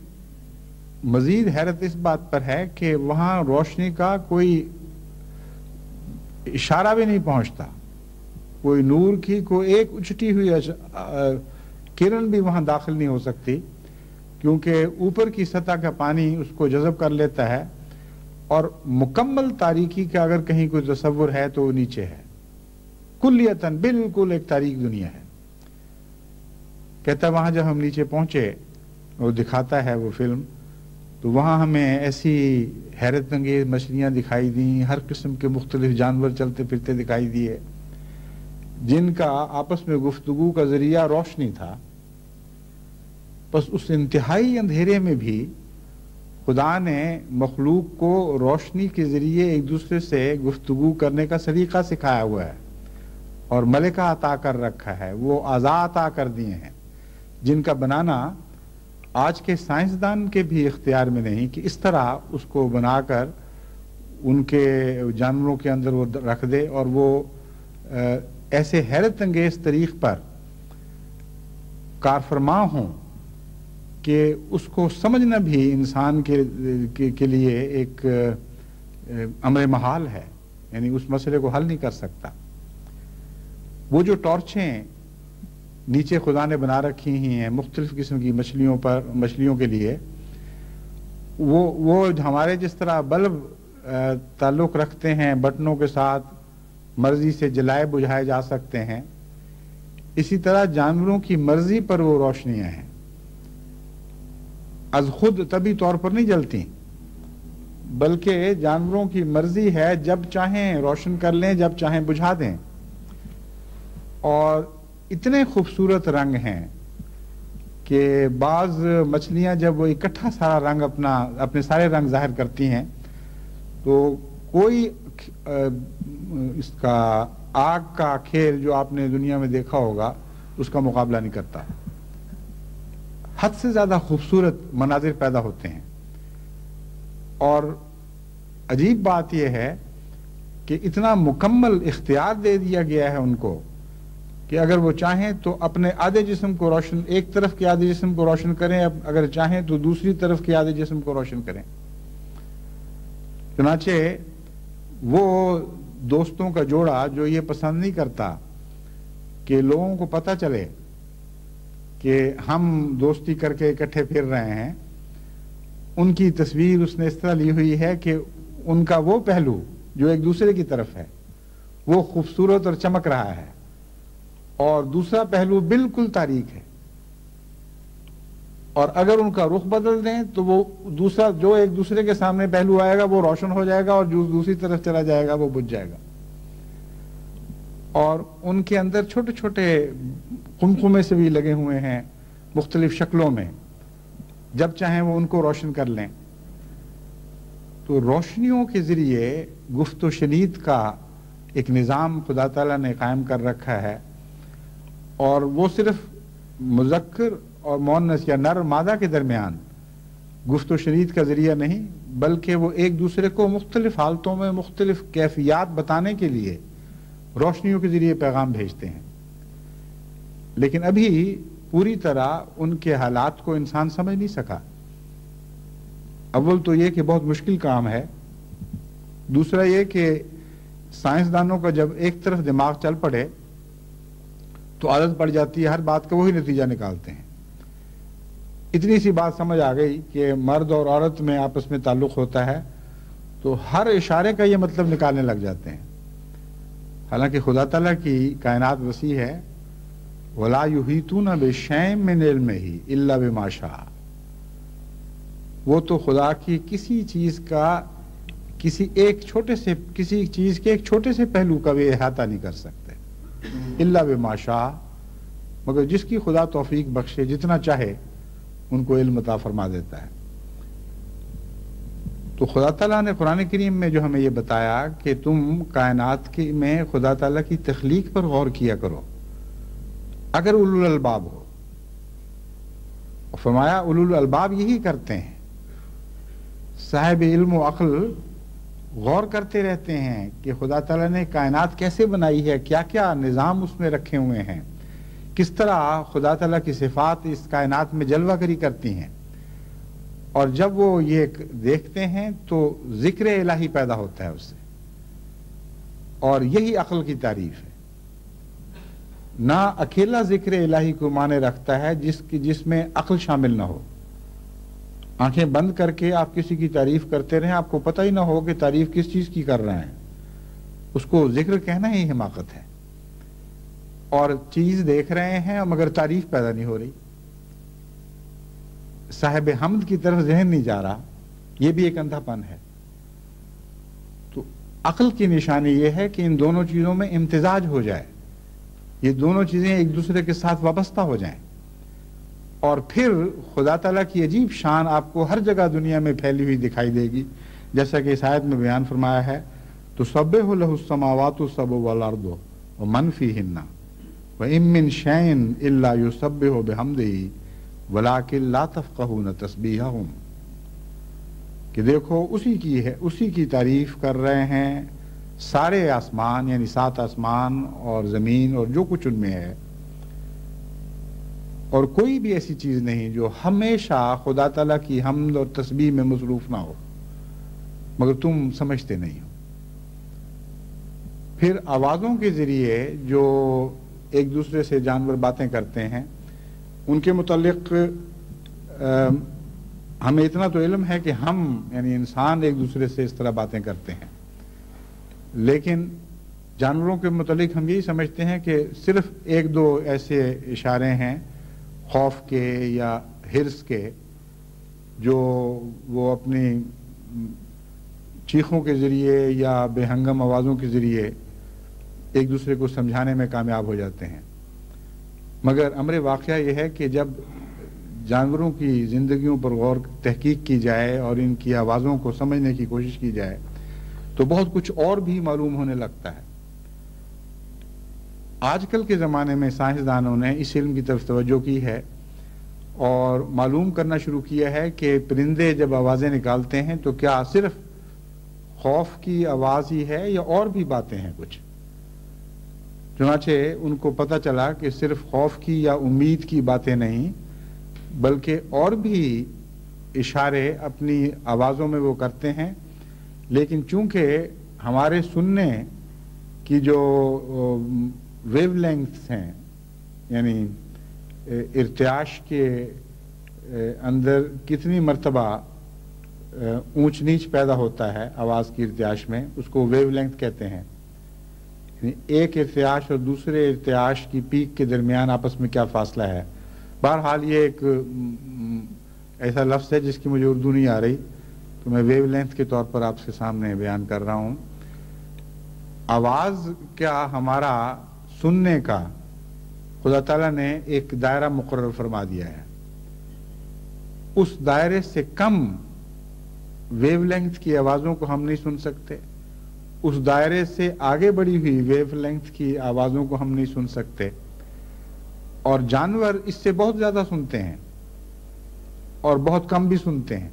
مزید حیرت اس بات پر ہے کہ وہاں روشنی کا کوئی اشارہ بھی نہیں پہنچتا، کوئی نور کی کوئی ایک اچھٹی ہوئی کرن بھی وہاں داخل نہیں ہو سکتی، کیونکہ اوپر کی سطح کا پانی اس کو جذب کر لیتا ہے، اور مکمل تاریکی کا اگر کہیں کوئی تصور ہے تو وہ نیچے ہے، کلیتاً بالکل ایک تاریک دنیا ہے۔ کہتا وہاں جب ہم نیچے پہنچے، وہ دکھاتا ہے وہ فلم، تو وہاں ہمیں ایسی حیرت انگیز مچھلیاں دکھائی دیں، ہر قسم کے مختلف جانور چلتے پھرتے دکھائی دیے، جن کا آپس میں گفتگو کا ذریعہ روشنی تھا۔ بس اس انتہائی اندھیرے میں بھی خدا نے مخلوق کو روشنی کے ذریعے ایک دوسرے سے گفتگو کرنے کا سلیقہ سکھایا ہوا ہے اور ملکہ عطا کر رکھا ہے، وہ اعضاء عطا کر دیے ہیں جن کا بنانا آج کے سائنسدان کے بھی اختیار میں نہیں کہ اس طرح اس کو بنا کر ان کے جانوروں کے اندر وہ رکھ دے اور وہ ایسے حیرت انگیز طریق پر کارفرما ہوں کہ اس کو سمجھنا بھی انسان کے لیے ایک امر محال ہے، یعنی اس مسئلے کو حل نہیں کر سکتا۔ وہ جو ٹارچیں نیچے خدا نے بنا رکھی ہی ہیں مختلف قسم کی مچھلیوں کے لیے، وہ ہمارے جس طرح بلب تعلق رکھتے ہیں بٹنوں کے ساتھ، مرضی سے جلائے بجھائے جا سکتے ہیں، اسی طرح جانوروں کی مرضی پر وہ روشنیاں ہیں، از خود طبی طور پر نہیں جلتی، بلکہ جانوروں کی مرضی ہے، جب چاہیں روشن کر لیں، جب چاہیں بجھا دیں۔ اور اتنے خوبصورت رنگ ہیں کہ بعض مچھلیاں جب وہ اکٹھا سارا رنگ اپنے سارے رنگ ظاہر کرتی ہیں تو کوئی اس کا آگ کا کھیل جو آپ نے دنیا میں دیکھا ہوگا اس کا مقابلہ نہیں کرتا۔ حد سے زیادہ خوبصورت مناظر پیدا ہوتے ہیں، اور عجیب بات یہ ہے کہ اتنا مکمل اختیار دے دیا گیا ہے ان کو کہ اگر وہ چاہیں تو اپنے آدھے جسم کو روشن، ایک طرف کے آدھے جسم کو روشن کریں، اگر چاہیں تو دوسری طرف کے آدھے جسم کو روشن کریں۔ چنانچہ وہ دوستوں کا جوڑا جو یہ پسند نہیں کرتا کہ لوگوں کو پتہ چلے کہ ہم دوستی کر کے اکٹھے پھر رہے ہیں، ان کی تصویر اس نے اس طرح لی ہوئی ہے کہ ان کا وہ پہلو جو ایک دوسرے کی طرف ہے وہ خوبصورت اور چمک رہا ہے، اور دوسرا پہلو بالکل تاریک ہے، اور اگر ان کا رخ بدل دیں تو وہ دوسرا جو ایک دوسرے کے سامنے پہلو آئے گا وہ روشن ہو جائے گا، اور جو دوسری طرف چلا جائے گا وہ بجھ جائے گا۔ اور ان کے اندر چھوٹے چھوٹے قمقمے سے بھی لگے ہوئے ہیں مختلف شکلوں میں، جب چاہیں وہ ان کو روشن کر لیں۔ تو روشنیوں کے ذریعے گفت و شنید کا ایک نظام خدا تعالیٰ نے قائم کر رکھا ہے، اور وہ صرف مذکر اور مؤنث یا نر مادہ کے درمیان گفت و شنید کا ذریعہ نہیں، بلکہ وہ ایک دوسرے کو مختلف حالتوں میں مختلف کیفیات بتانے کے لیے روشنیوں کے ذریعے پیغام بھیجتے ہیں۔ لیکن ابھی پوری طرح ان کے حالات کو انسان سمجھ نہیں سکا۔ اول تو یہ کہ بہت مشکل کام ہے، دوسرا یہ کہ سائنسدانوں کا جب ایک طرف دماغ چل پڑے تو عادت پڑ جاتی ہے، ہر بات کا وہی نتیجہ نکالتے ہیں۔ اتنی سی بات سمجھ آ گئی کہ مرد اور عورت میں آپس میں تعلق ہوتا ہے تو ہر اشارے کا یہ مطلب نکالنے لگ جاتے ہیں، حالانکہ خدا تعالیٰ کی کائنات وسیع ہے۔ وَلَا يُحِيطُونَ بِشَيْءٍ مِّنْ عِلْمِهِ إِلَّا بِمَا شَاءَ۔ وہ تو خدا کی کسی چیز کے ایک چھوٹے سے پہلو کا بھی احاطہ نہیں کر سکتے، الا بما شاء، مگر جس کی خدا توفیق بخشے، جتنا چاہے ان کو علم عطا فرما دیتا ہے۔ تو خدا تعالیٰ نے قرآن کریم میں جو ہمیں یہ بتایا کہ تم کائنات میں خدا تعالیٰ کی تخلیق پر غور کیا کرو اگر اولو الالباب ہو، فرمایا اولو الالباب یہی کرتے ہیں، صاحب علم و عقل غور کرتے رہتے ہیں کہ خدا تعالیٰ نے کائنات کیسے بنائی ہے، کیا کیا نظام اس میں رکھے ہوئے ہیں، کس طرح خدا تعالیٰ کی صفات اس کائنات میں جلوہ گری کرتی ہیں، اور جب وہ یہ دیکھتے ہیں تو ذکر الہی پیدا ہوتا ہے اس سے، اور یہی عقل کی تعریف ہے۔ نہ اکیلا ذکر الہی کو معنی رکھتا ہے جس میں عقل شامل نہ ہو۔ آنکھیں بند کر کے آپ کسی کی تعریف کرتے رہیں، آپ کو پتہ ہی نہ ہو کہ تعریف کس چیز کی کر رہے ہیں، اس کو ذکر کہنا ہی حماقت ہے۔ اور چیز دیکھ رہے ہیں مگر تعریف پیدا نہیں ہو رہی، صاحب حمد کی طرف ذہن نہیں جا رہا، یہ بھی ایک اندھا پن ہے۔ تو عقل کی نشانی یہ ہے کہ ان دونوں چیزوں میں امتزاج ہو جائے، یہ دونوں چیزیں ایک دوسرے کے ساتھ وابستہ ہو جائیں، اور پھر خدا تعالیٰ کی عجیب شان آپ کو ہر جگہ دنیا میں پھیلی ہوئی دکھائی دے گی، جیسا کہ اس آیت میں بیان فرمایا ہے، تسبح لہ السماوات السبع والارض ومن فیہن وَإِن مِّن شَيْءٍ إِلَّا يُسَبِّحُ بِحَمْدِهِ وَلَٰكِن لَا تَفْقَهُونَ تَسْبِيحَهُمْ، کہ دیکھو اسی کی تعریف کر رہے ہیں سارے آسمان، یعنی 7 آسمان اور زمین اور جو کچھ ان میں ہے، اور کوئی بھی ایسی چیز نہیں جو ہمیشہ خدا تعالیٰ کی حمد اور تسبیح میں مصروف نہ ہو، مگر تم سمجھتے نہیں ہو۔ پھر آوازوں کے ذریعے جو ایک دوسرے سے جانور باتیں کرتے ہیں، ان کے متعلق ہمیں اتنا تو علم ہے کہ ہم یعنی انسان ایک دوسرے سے اس طرح باتیں کرتے ہیں، لیکن جانوروں کے متعلق ہم یہی سمجھتے ہیں کہ صرف 1-2 ایسے اشارے ہیں خوف کے یا حرص کے، جو وہ اپنی چیخوں کے ذریعے یا بے ہنگم آوازوں کے ذریعے ایک دوسرے کو سمجھانے میں کامیاب ہو جاتے ہیں۔ مگر امر واقعہ یہ ہے کہ جب جانوروں کی زندگیوں پر غور تحقیق کی جائے اور ان کی آوازوں کو سمجھنے کی کوشش کی جائے تو بہت کچھ اور بھی معلوم ہونے لگتا ہے۔ آج کل کے زمانے میں سائنسدانوں نے اس علم کی طرف توجہ کی ہے اور معلوم کرنا شروع کیا ہے کہ پرندے جب آوازیں نکالتے ہیں تو کیا صرف خوف کی آواز ہی ہے یا اور بھی باتیں ہیں کچھ۔ چنانچہ ان کو پتہ چلا کہ صرف خوف کی یا امید کی باتیں نہیں، بلکہ اور بھی اشارے اپنی آوازوں میں وہ کرتے ہیں، لیکن چونکہ ہمارے سننے کی جو ویو لینگتھس ہیں، یعنی ارتعاش کے اندر کتنی مرتبہ اونچ نیچ پیدا ہوتا ہے آواز کی ارتعاش میں، اس کو ویو لینگتھ کہتے ہیں۔ یعنی ایک ارتعاش اور دوسرے ارتعاش کی پیک کے درمیان آپس میں کیا فاصلہ ہے۔ بہرحال یہ ایک ایسا لفظ ہے جس کی مجھے اردو نہیں آ رہی، تو میں ویو لینتھ کے طور پر آپ کے سامنے بیان کر رہا ہوں۔ آواز کیا ہمارا سننے کا خدا تعالیٰ نے ایک دائرہ مقرر فرما دیا ہے، اس دائرے سے کم ویو لینتھ کی آوازوں کو ہم نہیں سن سکتے، اس دائرے سے آگے بڑھی ہوئی ویو لینتھ کی آوازوں کو ہم نہیں سن سکتے، اور جانور اس سے بہت زیادہ سنتے ہیں اور بہت کم بھی سنتے ہیں۔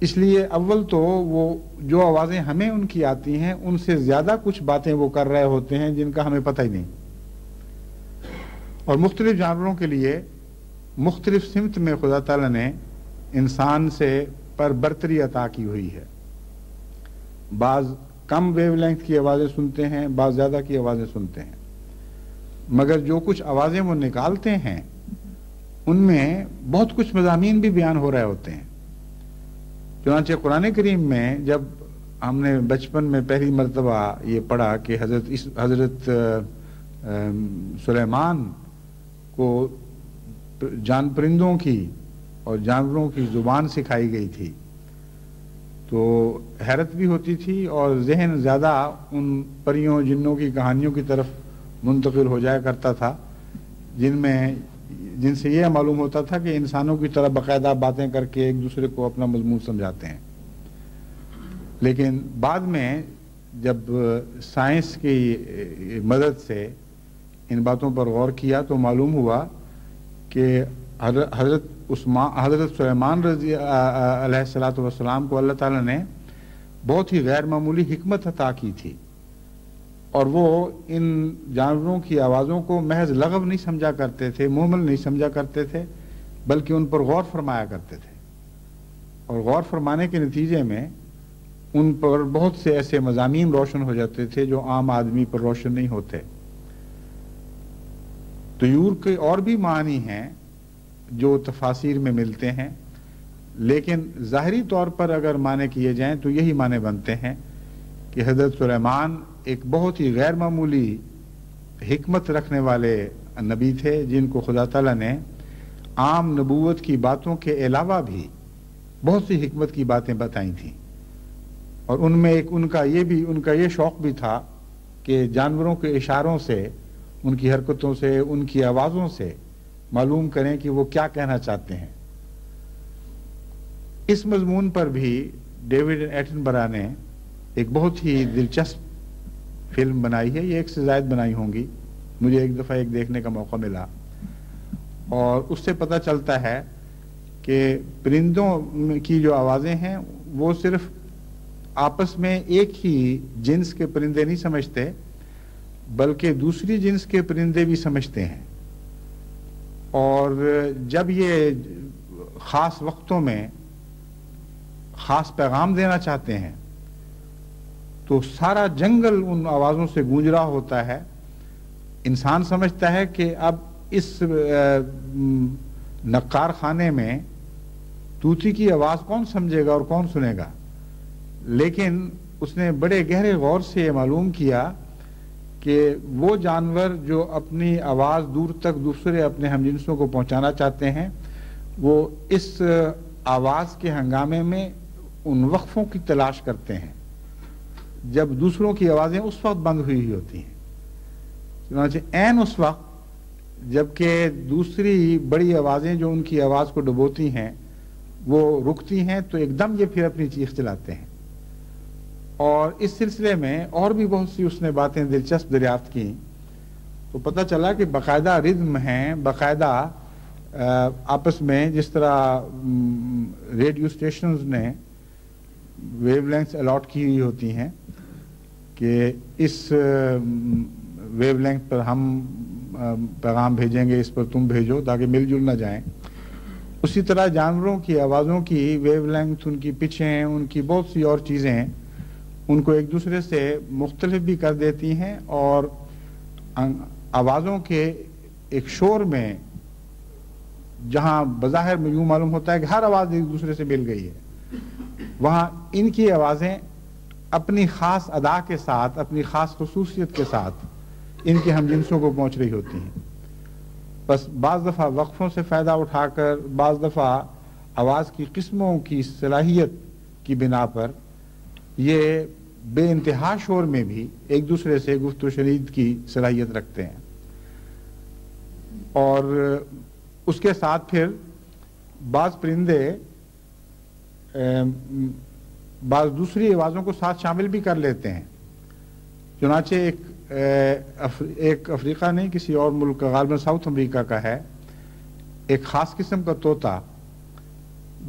اس لیے اول تو وہ جو آوازیں ہمیں ان کی آتی ہیں ان سے زیادہ کچھ باتیں وہ کر رہے ہوتے ہیں جن کا ہمیں پتہ ہی نہیں۔ اور مختلف جانوروں کے لیے مختلف سمت میں خدا تعالیٰ نے انسان سے پر برتری عطا کی ہوئی ہے۔ بعض کم ویو لینتھ کی آوازیں سنتے ہیں، بعض زیادہ کی آوازیں سنتے ہیں، مگر جو کچھ آوازیں وہ نکالتے ہیں ان میں بہت کچھ مضامین بھی بیان ہو رہے ہوتے ہیں۔ چنانچہ قرآن کریم میں جب ہم نے بچپن میں پہلی مرتبہ یہ پڑھا کہ حضرت سلیمان کو پرندوں کی اور جانوروں کی زبان سکھائی گئی تھی، تو حیرت بھی ہوتی تھی اور ذہن زیادہ ان پریوں جنوں کی کہانیوں کی طرف منتقل ہو جایا کرتا تھا جن سے یہ معلوم ہوتا تھا کہ انسانوں کی طرح باقاعدہ باتیں کر کے ایک دوسرے کو اپنا مضمون سمجھاتے ہیں۔ لیکن بعد میں جب سائنس کی مدد سے ان باتوں پر غور کیا تو معلوم ہوا کہ حضرت سلیمان رضی علیہ الصلوۃ والسلام کو اللہ تعالیٰ نے بہت ہی غیر معمولی حکمت عطا کی تھی، اور وہ ان جانوروں کی آوازوں کو محض لغو نہیں سمجھا کرتے تھے، مہمل نہیں سمجھا کرتے تھے، بلکہ ان پر غور فرمایا کرتے تھے، اور غور فرمانے کے نتیجے میں ان پر بہت سے ایسے مضامین روشن ہو جاتے تھے جو عام آدمی پر روشن نہیں ہوتے۔ طیور کے اور بھی معنی ہیں جو تفاسیر میں ملتے ہیں، لیکن ظاہری طور پر اگر معنی کیے جائیں تو یہی معنی بنتے ہیں کہ حضرت سلیمان ایک بہت ہی غیر معمولی حکمت رکھنے والے نبی تھے، جن کو خدا تعالیٰ نے عام نبوت کی باتوں کے علاوہ بھی بہت سی حکمت کی باتیں بتائی تھیں، اور ان میں ایک ان کا یہ شوق بھی تھا کہ جانوروں کے اشاروں سے، ان کی حرکتوں سے، ان کی آوازوں سے معلوم کریں کہ وہ کیا کہنا چاہتے ہیں۔ اس مضمون پر بھی ڈیوڈ ایٹنبرا نے ایک بہت ہی دلچسپ فلم بنائی ہے، یہ 1 سے زائد بنائی ہوں گی، مجھے ایک دفعہ ایک دیکھنے کا موقع ملا، اور اس سے پتہ چلتا ہے کہ پرندوں کی جو آوازیں ہیں وہ صرف آپس میں ایک ہی جنس کے پرندے نہیں سمجھتے بلکہ دوسری جنس کے پرندے بھی سمجھتے ہیں، اور جب یہ خاص وقتوں میں خاص پیغام دینا چاہتے ہیں تو سارا جنگل ان آوازوں سے گونج رہا ہوتا ہے۔ انسان سمجھتا ہے کہ اب اس نقار خانے میں طوطی کی آواز کون سمجھے گا اور کون سنے گا، لیکن اس نے بڑے گہرے غور سے یہ معلوم کیا کہ وہ جانور جو اپنی آواز دور تک دوسرے اپنے ہم جنسوں کو پہنچانا چاہتے ہیں وہ اس آواز کے ہنگامے میں ان وقفوں کی تلاش کرتے ہیں جب دوسروں کی آوازیں اس وقت بند ہوئی ہوتی ہیں۔ چنانچہ عین اس وقت جبکہ دوسری بڑی آوازیں جو ان کی آواز کو ڈبوتی ہیں وہ رکتی ہیں تو ایک دم یہ پھر اپنی چیخ چلاتے ہیں۔ اور اس سلسلے میں اور بھی بہت سی اس نے باتیں دلچسپ دریافت کی تو پتہ چلا کہ باقاعدہ ردم ہیں، باقاعدہ آپس میں جس طرح ریڈیو اسٹیشنز نے ویو لینگتھ الاٹ کی ہوئی ہوتی ہیں کہ اس ویو لینگتھ پر ہم پیغام بھیجیں گے، اس پر تم بھیجو تاکہ مل جل نہ جائیں، اسی طرح جانوروں کی آوازوں کی ویو لینگتھ، ان کی پچیں، ان کی بہت سی اور چیزیں ان کو ایک دوسرے سے مختلف بھی کر دیتی ہیں، اور آوازوں کے ایک شور میں جہاں بظاہر میں یوں معلوم ہوتا ہے کہ ہر آواز ایک دوسرے سے مل گئی ہے، وہاں ان کی آوازیں اپنی خاص ادا کے ساتھ، اپنی خاص خصوصیت کے ساتھ ان کے ہم جنسوں کو پہنچ رہی ہوتی ہیں۔ بس بعض دفعہ وقفوں سے فائدہ اٹھا کر، بعض دفعہ آواز کی قسموں کی صلاحیت کی بنا پر یہ بے انتہا شور میں بھی ایک دوسرے سے گفت و شنید کی صلاحیت رکھتے ہیں، اور اس کے ساتھ پھر بعض پرندے بعض دوسری آوازوں کو ساتھ شامل بھی کر لیتے ہیں۔ چنانچہ ایک افریقہ نہیں، کسی اور ملک کا، غالباً ساؤتھ امریکہ کا ہے، ایک خاص قسم کا طوطا،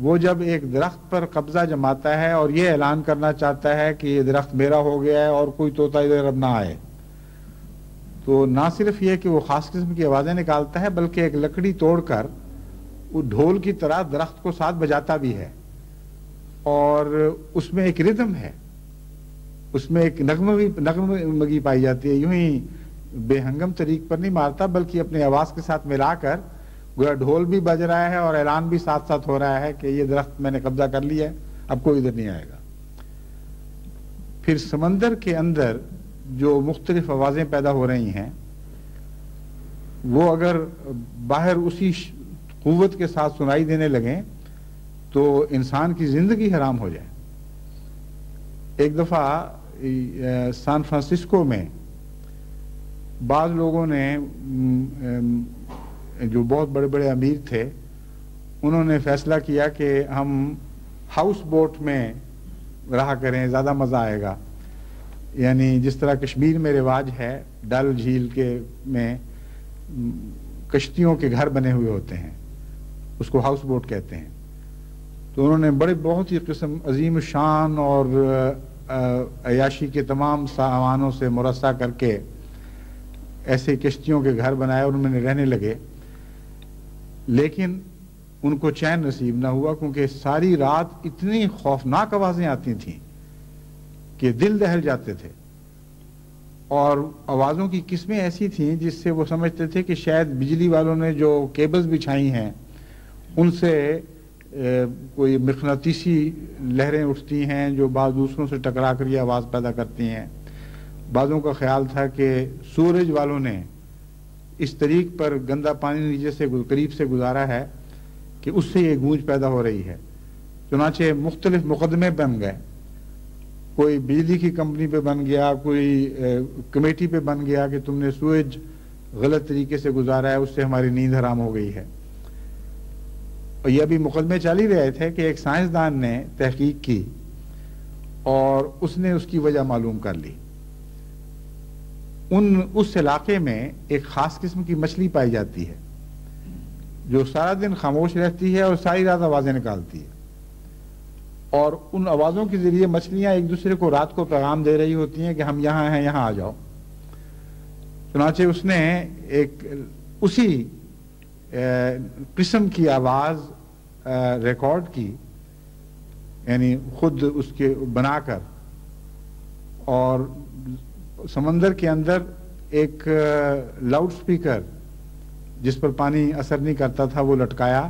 وہ جب ایک درخت پر قبضہ جماتا ہے اور یہ اعلان کرنا چاہتا ہے کہ یہ درخت میرا ہو گیا ہے اور کوئی طوطا ادھر اب نہ آئے، تو نہ صرف یہ کہ وہ خاص قسم کی آوازیں نکالتا ہے بلکہ ایک لکڑی توڑ کر وہ ڈھول کی طرح درخت کو ساتھ بجاتا بھی ہے، اور اس میں ایک ردم ہے، اس میں ایک نغمگی پائی جاتی ہے، یوں ہی بے ہنگم طریق پر نہیں مارتا بلکہ اپنی آواز کے ساتھ ملا کر گویا ڈھول بھی بج رہا ہے اور اعلان بھی ساتھ ساتھ ہو رہا ہے کہ یہ درخت میں نے قبضہ کر لیا ہے، اب کوئی ادھر نہیں آئے گا۔ پھر سمندر کے اندر جو مختلف آوازیں پیدا ہو رہی ہیں وہ اگر باہر اسی قوت کے ساتھ سنائی دینے لگیں تو انسان کی زندگی حرام ہو جائے۔ ایک دفعہ سان فرانسسکو میں بعض لوگوں نے جو بہت بڑے بڑے امیر تھے انہوں نے فیصلہ کیا کہ ہم ہاؤس بوٹ میں رہا کریں، زیادہ مزہ آئے گا، یعنی جس طرح کشمیر میں رواج ہے ڈل جھیل کے میں کشتیوں کے گھر بنے ہوئے ہوتے ہیں، اس کو ہاؤس بوٹ کہتے ہیں، تو انہوں نے بڑے بہت ہی قسم عظیم شان اور عیاشی کے تمام سامانوں سے مرصع کر کے ایسے کشتیوں کے گھر بنائے اور ان میں رہنے لگے، لیکن ان کو چین نصیب نہ ہوا کیونکہ ساری رات اتنی خوفناک آوازیں آتی تھیں کہ دل دہل جاتے تھے، اور آوازوں کی قسمیں ایسی تھیں جس سے وہ سمجھتے تھے کہ شاید بجلی والوں نے جو کیبلز بچھائی ہیں ان سے کوئی مقناطیسی لہریں اٹھتی ہیں جو بعض دوسروں سے ٹکرا کر یہ آواز پیدا کرتی ہیں۔ بعضوں کا خیال تھا کہ سورج والوں نے اس طریق پر گندا پانی نیچے سے قریب سے گزارا ہے کہ اس سے یہ گونج پیدا ہو رہی ہے۔ چنانچہ مختلف مقدمے بن گئے، کوئی بجلی کی کمپنی پہ بن گیا، کوئی کمیٹی پہ بن گیا کہ تم نے سورج غلط طریقے سے گزارا ہے، اس سے ہماری نیند حرام ہو گئی ہے۔ اور یہ ابھی مقدمے چل ہی رہے تھے کہ ایک سائنسدان نے تحقیق کی اور اس نے اس کی وجہ معلوم کر لی۔ اس علاقے میں ایک خاص قسم کی مچھلی پائی جاتی ہے جو سارا دن خاموش رہتی ہے اور ساری رات آوازیں نکالتی ہے، اور ان آوازوں کے ذریعے مچھلیاں ایک دوسرے کو رات کو پیغام دے رہی ہوتی ہیں کہ ہم یہاں ہیں، یہاں آ جاؤ۔ چنانچہ اس نے ایک اسی قسم کی آواز ریکارڈ کی، یعنی خود اس کے بنا کر، اور سمندر کے اندر ایک لاؤڈ سپیکر جس پر پانی اثر نہیں کرتا تھا وہ لٹکایا،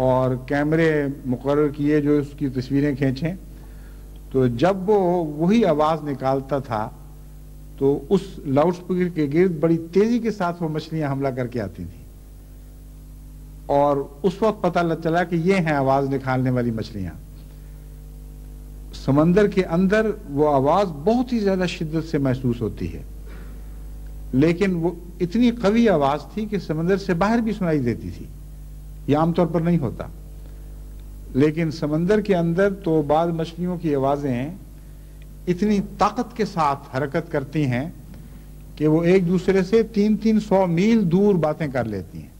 اور کیمرے مقرر کیے جو اس کی تصویریں کھینچیں۔ تو جب وہ وہی آواز نکالتا تھا تو اس لاؤڈ سپیکر کے گرد بڑی تیزی کے ساتھ وہ مچھلیاں حملہ کر کے آتی تھیں، اور اس وقت پتہ چلا کہ یہ ہیں آواز نکالنے والی مچھلیاں۔ سمندر کے اندر وہ آواز بہت ہی زیادہ شدت سے محسوس ہوتی ہے، لیکن وہ اتنی قوی آواز تھی کہ سمندر سے باہر بھی سنائی دیتی تھی۔ یہ عام طور پر نہیں ہوتا، لیکن سمندر کے اندر تو بعض مچھلیوں کی آوازیں اتنی طاقت کے ساتھ حرکت کرتی ہیں کہ وہ ایک دوسرے سے 300 میل دور باتیں کر لیتی ہیں۔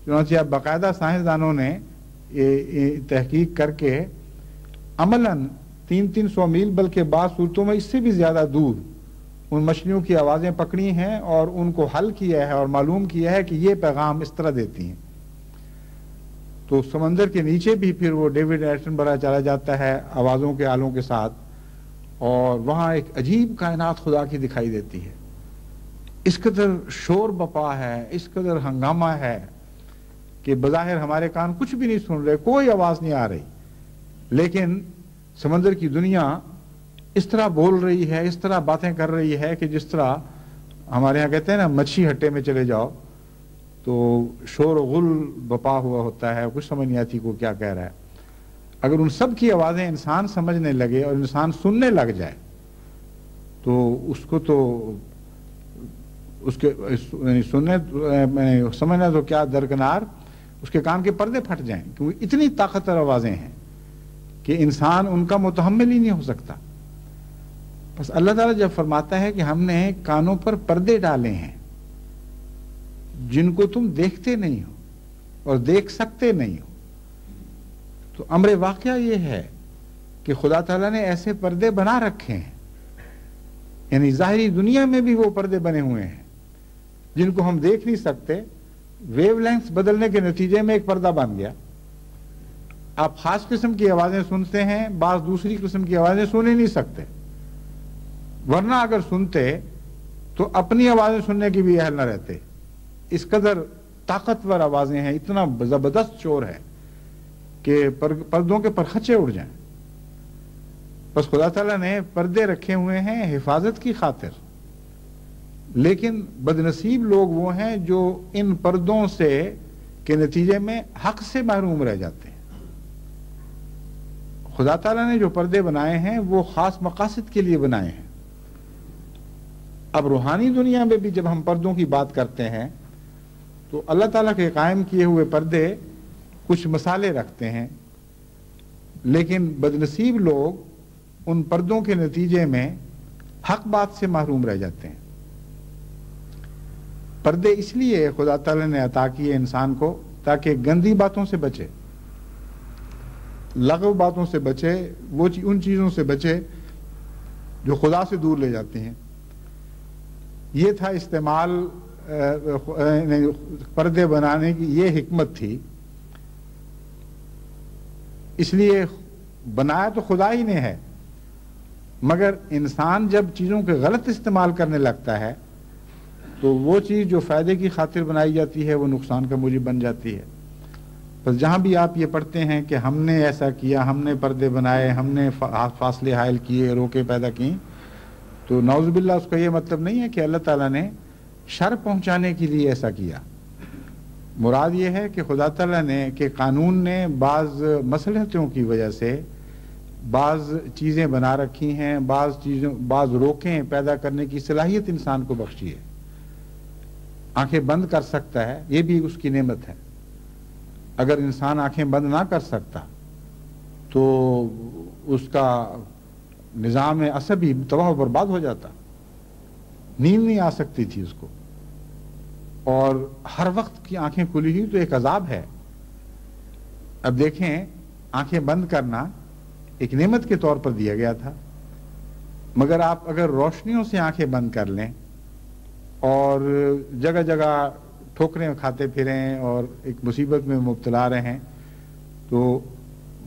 چنانچہ اب باقاعدہ سائنسدانوں نے تحقیق کر کے عملاً 300 میل بلکہ بعض صورتوں میں اس سے بھی زیادہ دور ان مچھلیوں کی آوازیں پکڑی ہیں اور ان کو حل کیا ہے اور معلوم کیا ہے کہ یہ پیغام اس طرح دیتی ہیں۔ تو سمندر کے نیچے بھی پھر وہ ڈیوڈ ایٹن برا چلا جاتا ہے آوازوں کے آلوں کے ساتھ، اور وہاں ایک عجیب کائنات خدا کی دکھائی دیتی ہے۔ اس قدر شور بپا ہے، اس قدر ہنگامہ ہے کہ بظاہر ہمارے کان کچھ بھی نہیں سن رہے، کوئی آواز نہیں آ رہی، لیکن سمندر کی دنیا اس طرح بول رہی ہے، اس طرح باتیں کر رہی ہے کہ جس طرح ہمارے ہاں کہتے ہیں نا مچھی ہٹے میں چلے جاؤ تو شور و غل بپا ہوا ہوتا ہے، کچھ سمجھ نہیں آتی کو کیا کہہ رہا ہے۔ اگر ان سب کی آوازیں انسان سمجھنے لگے اور انسان سننے لگ جائے تو اس کو تو اس کے سمجھنا تو کیا درکنار، اس کے کان کے پردے پھٹ جائیں، کیونکہ اتنی طاقتور آوازیں ہیں کہ انسان ان کا متحمل ہی نہیں ہو سکتا۔ بس اللہ تعالیٰ جب فرماتا ہے کہ ہم نے کانوں پر پردے ڈالے ہیں جن کو تم دیکھتے نہیں ہو اور دیکھ سکتے نہیں ہو، تو امر واقعہ یہ ہے کہ خدا تعالیٰ نے ایسے پردے بنا رکھے ہیں، یعنی ظاہری دنیا میں بھی وہ پردے بنے ہوئے ہیں جن کو ہم دیکھ نہیں سکتے۔ ویو لینگز بدلنے کے نتیجے میں ایک پردہ بن گیا، آپ خاص قسم کی آوازیں سنتے ہیں، بعض دوسری قسم کی آوازیں سن ہی نہیں سکتے، ورنہ اگر سنتے تو اپنی آوازیں سننے کی بھی اہل نہ رہتے۔ اس قدر طاقتور آوازیں ہیں، اتنا زبردست شور ہے کہ پردوں کے پرخچے اڑ جائیں۔ بس خدا تعالیٰ نے پردے رکھے ہوئے ہیں حفاظت کی خاطر، لیکن بدنصیب لوگ وہ ہیں جو ان پردوں سے کے نتیجے میں حق سے محروم رہ جاتے ہیں۔ خدا تعالیٰ نے جو پردے بنائے ہیں وہ خاص مقاصد کے لیے بنائے ہیں۔ اب روحانی دنیا میں بھی جب ہم پردوں کی بات کرتے ہیں تو اللہ تعالیٰ کے قائم کیے ہوئے پردے کچھ مسالے رکھتے ہیں، لیکن بدنصیب لوگ ان پردوں کے نتیجے میں حق بات سے محروم رہ جاتے ہیں۔ پردے اس لیے خدا تعالیٰ نے عطا کیے انسان کو تاکہ گندی باتوں سے بچے، لغو باتوں سے بچے، وہ ان چیزوں سے بچے جو خدا سے دور لے جاتے ہیں۔ یہ تھا استعمال پردے بنانے کی، یہ حکمت تھی۔ اس لیے بنایا تو خدا ہی نے ہے، مگر انسان جب چیزوں کے غلط استعمال کرنے لگتا ہے تو وہ چیز جو فائدے کی خاطر بنائی جاتی ہے وہ نقصان کا موجب بن جاتی ہے۔ بس جہاں بھی آپ یہ پڑھتے ہیں کہ ہم نے ایسا کیا، ہم نے پردے بنائے، ہم نے فاصلے حائل کیے، روکے پیدا کی، تو نعوذ باللہ اس کا یہ مطلب نہیں ہے کہ اللہ تعالیٰ نے شر پہنچانے کے لیے ایسا کیا۔ مراد یہ ہے کہ خدا تعالیٰ نے کہ قانون نے بعض مصلحتوں کی وجہ سے بعض چیزیں بنا رکھی ہیں، بعض روکیں پیدا کرنے کی صلاحیت انسان کو بخشی ہے۔ آنکھیں بند کر سکتا ہے، یہ بھی اس کی نعمت ہے۔ اگر انسان آنکھیں بند نہ کر سکتا تو اس کا نظام عصبی تباہ و برباد ہو جاتا، نیند نہیں آ سکتی تھی اس کو۔ اور ہر وقت کی آنکھیں کھلی ہوئی تو ایک عذاب ہے۔ اب دیکھیں، آنکھیں بند کرنا ایک نعمت کے طور پر دیا گیا تھا، مگر آپ اگر روشنیوں سے آنکھیں بند کر لیں اور جگہ جگہ ٹھوکریں کھاتے پھریں اور ایک مصیبت میں مبتلا رہیں تو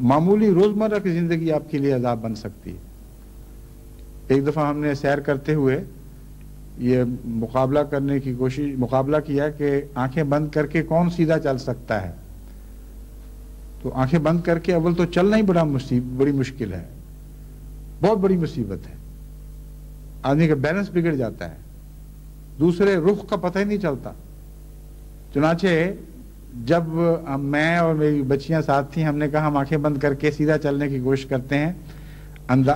معمولی روزمرہ کی زندگی آپ کے لیے عذاب بن سکتی ہے۔ ایک دفعہ ہم نے سیر کرتے ہوئے یہ مقابلہ کیا کہ آنکھیں بند کر کے کون سیدھا چل سکتا ہے۔ تو آنکھیں بند کر کے اول تو چلنا ہی بڑی مشکل ہے، بہت بڑی مصیبت ہے، آدمی کا بیلنس بگڑ جاتا ہے، دوسرے رخ کا پتہ ہی نہیں چلتا۔ چنانچہ جب میں اور میری بچیاں ساتھ تھیں، ہم نے کہا ہم آنکھیں بند کر کے سیدھا چلنے کی کوشش کرتے ہیں،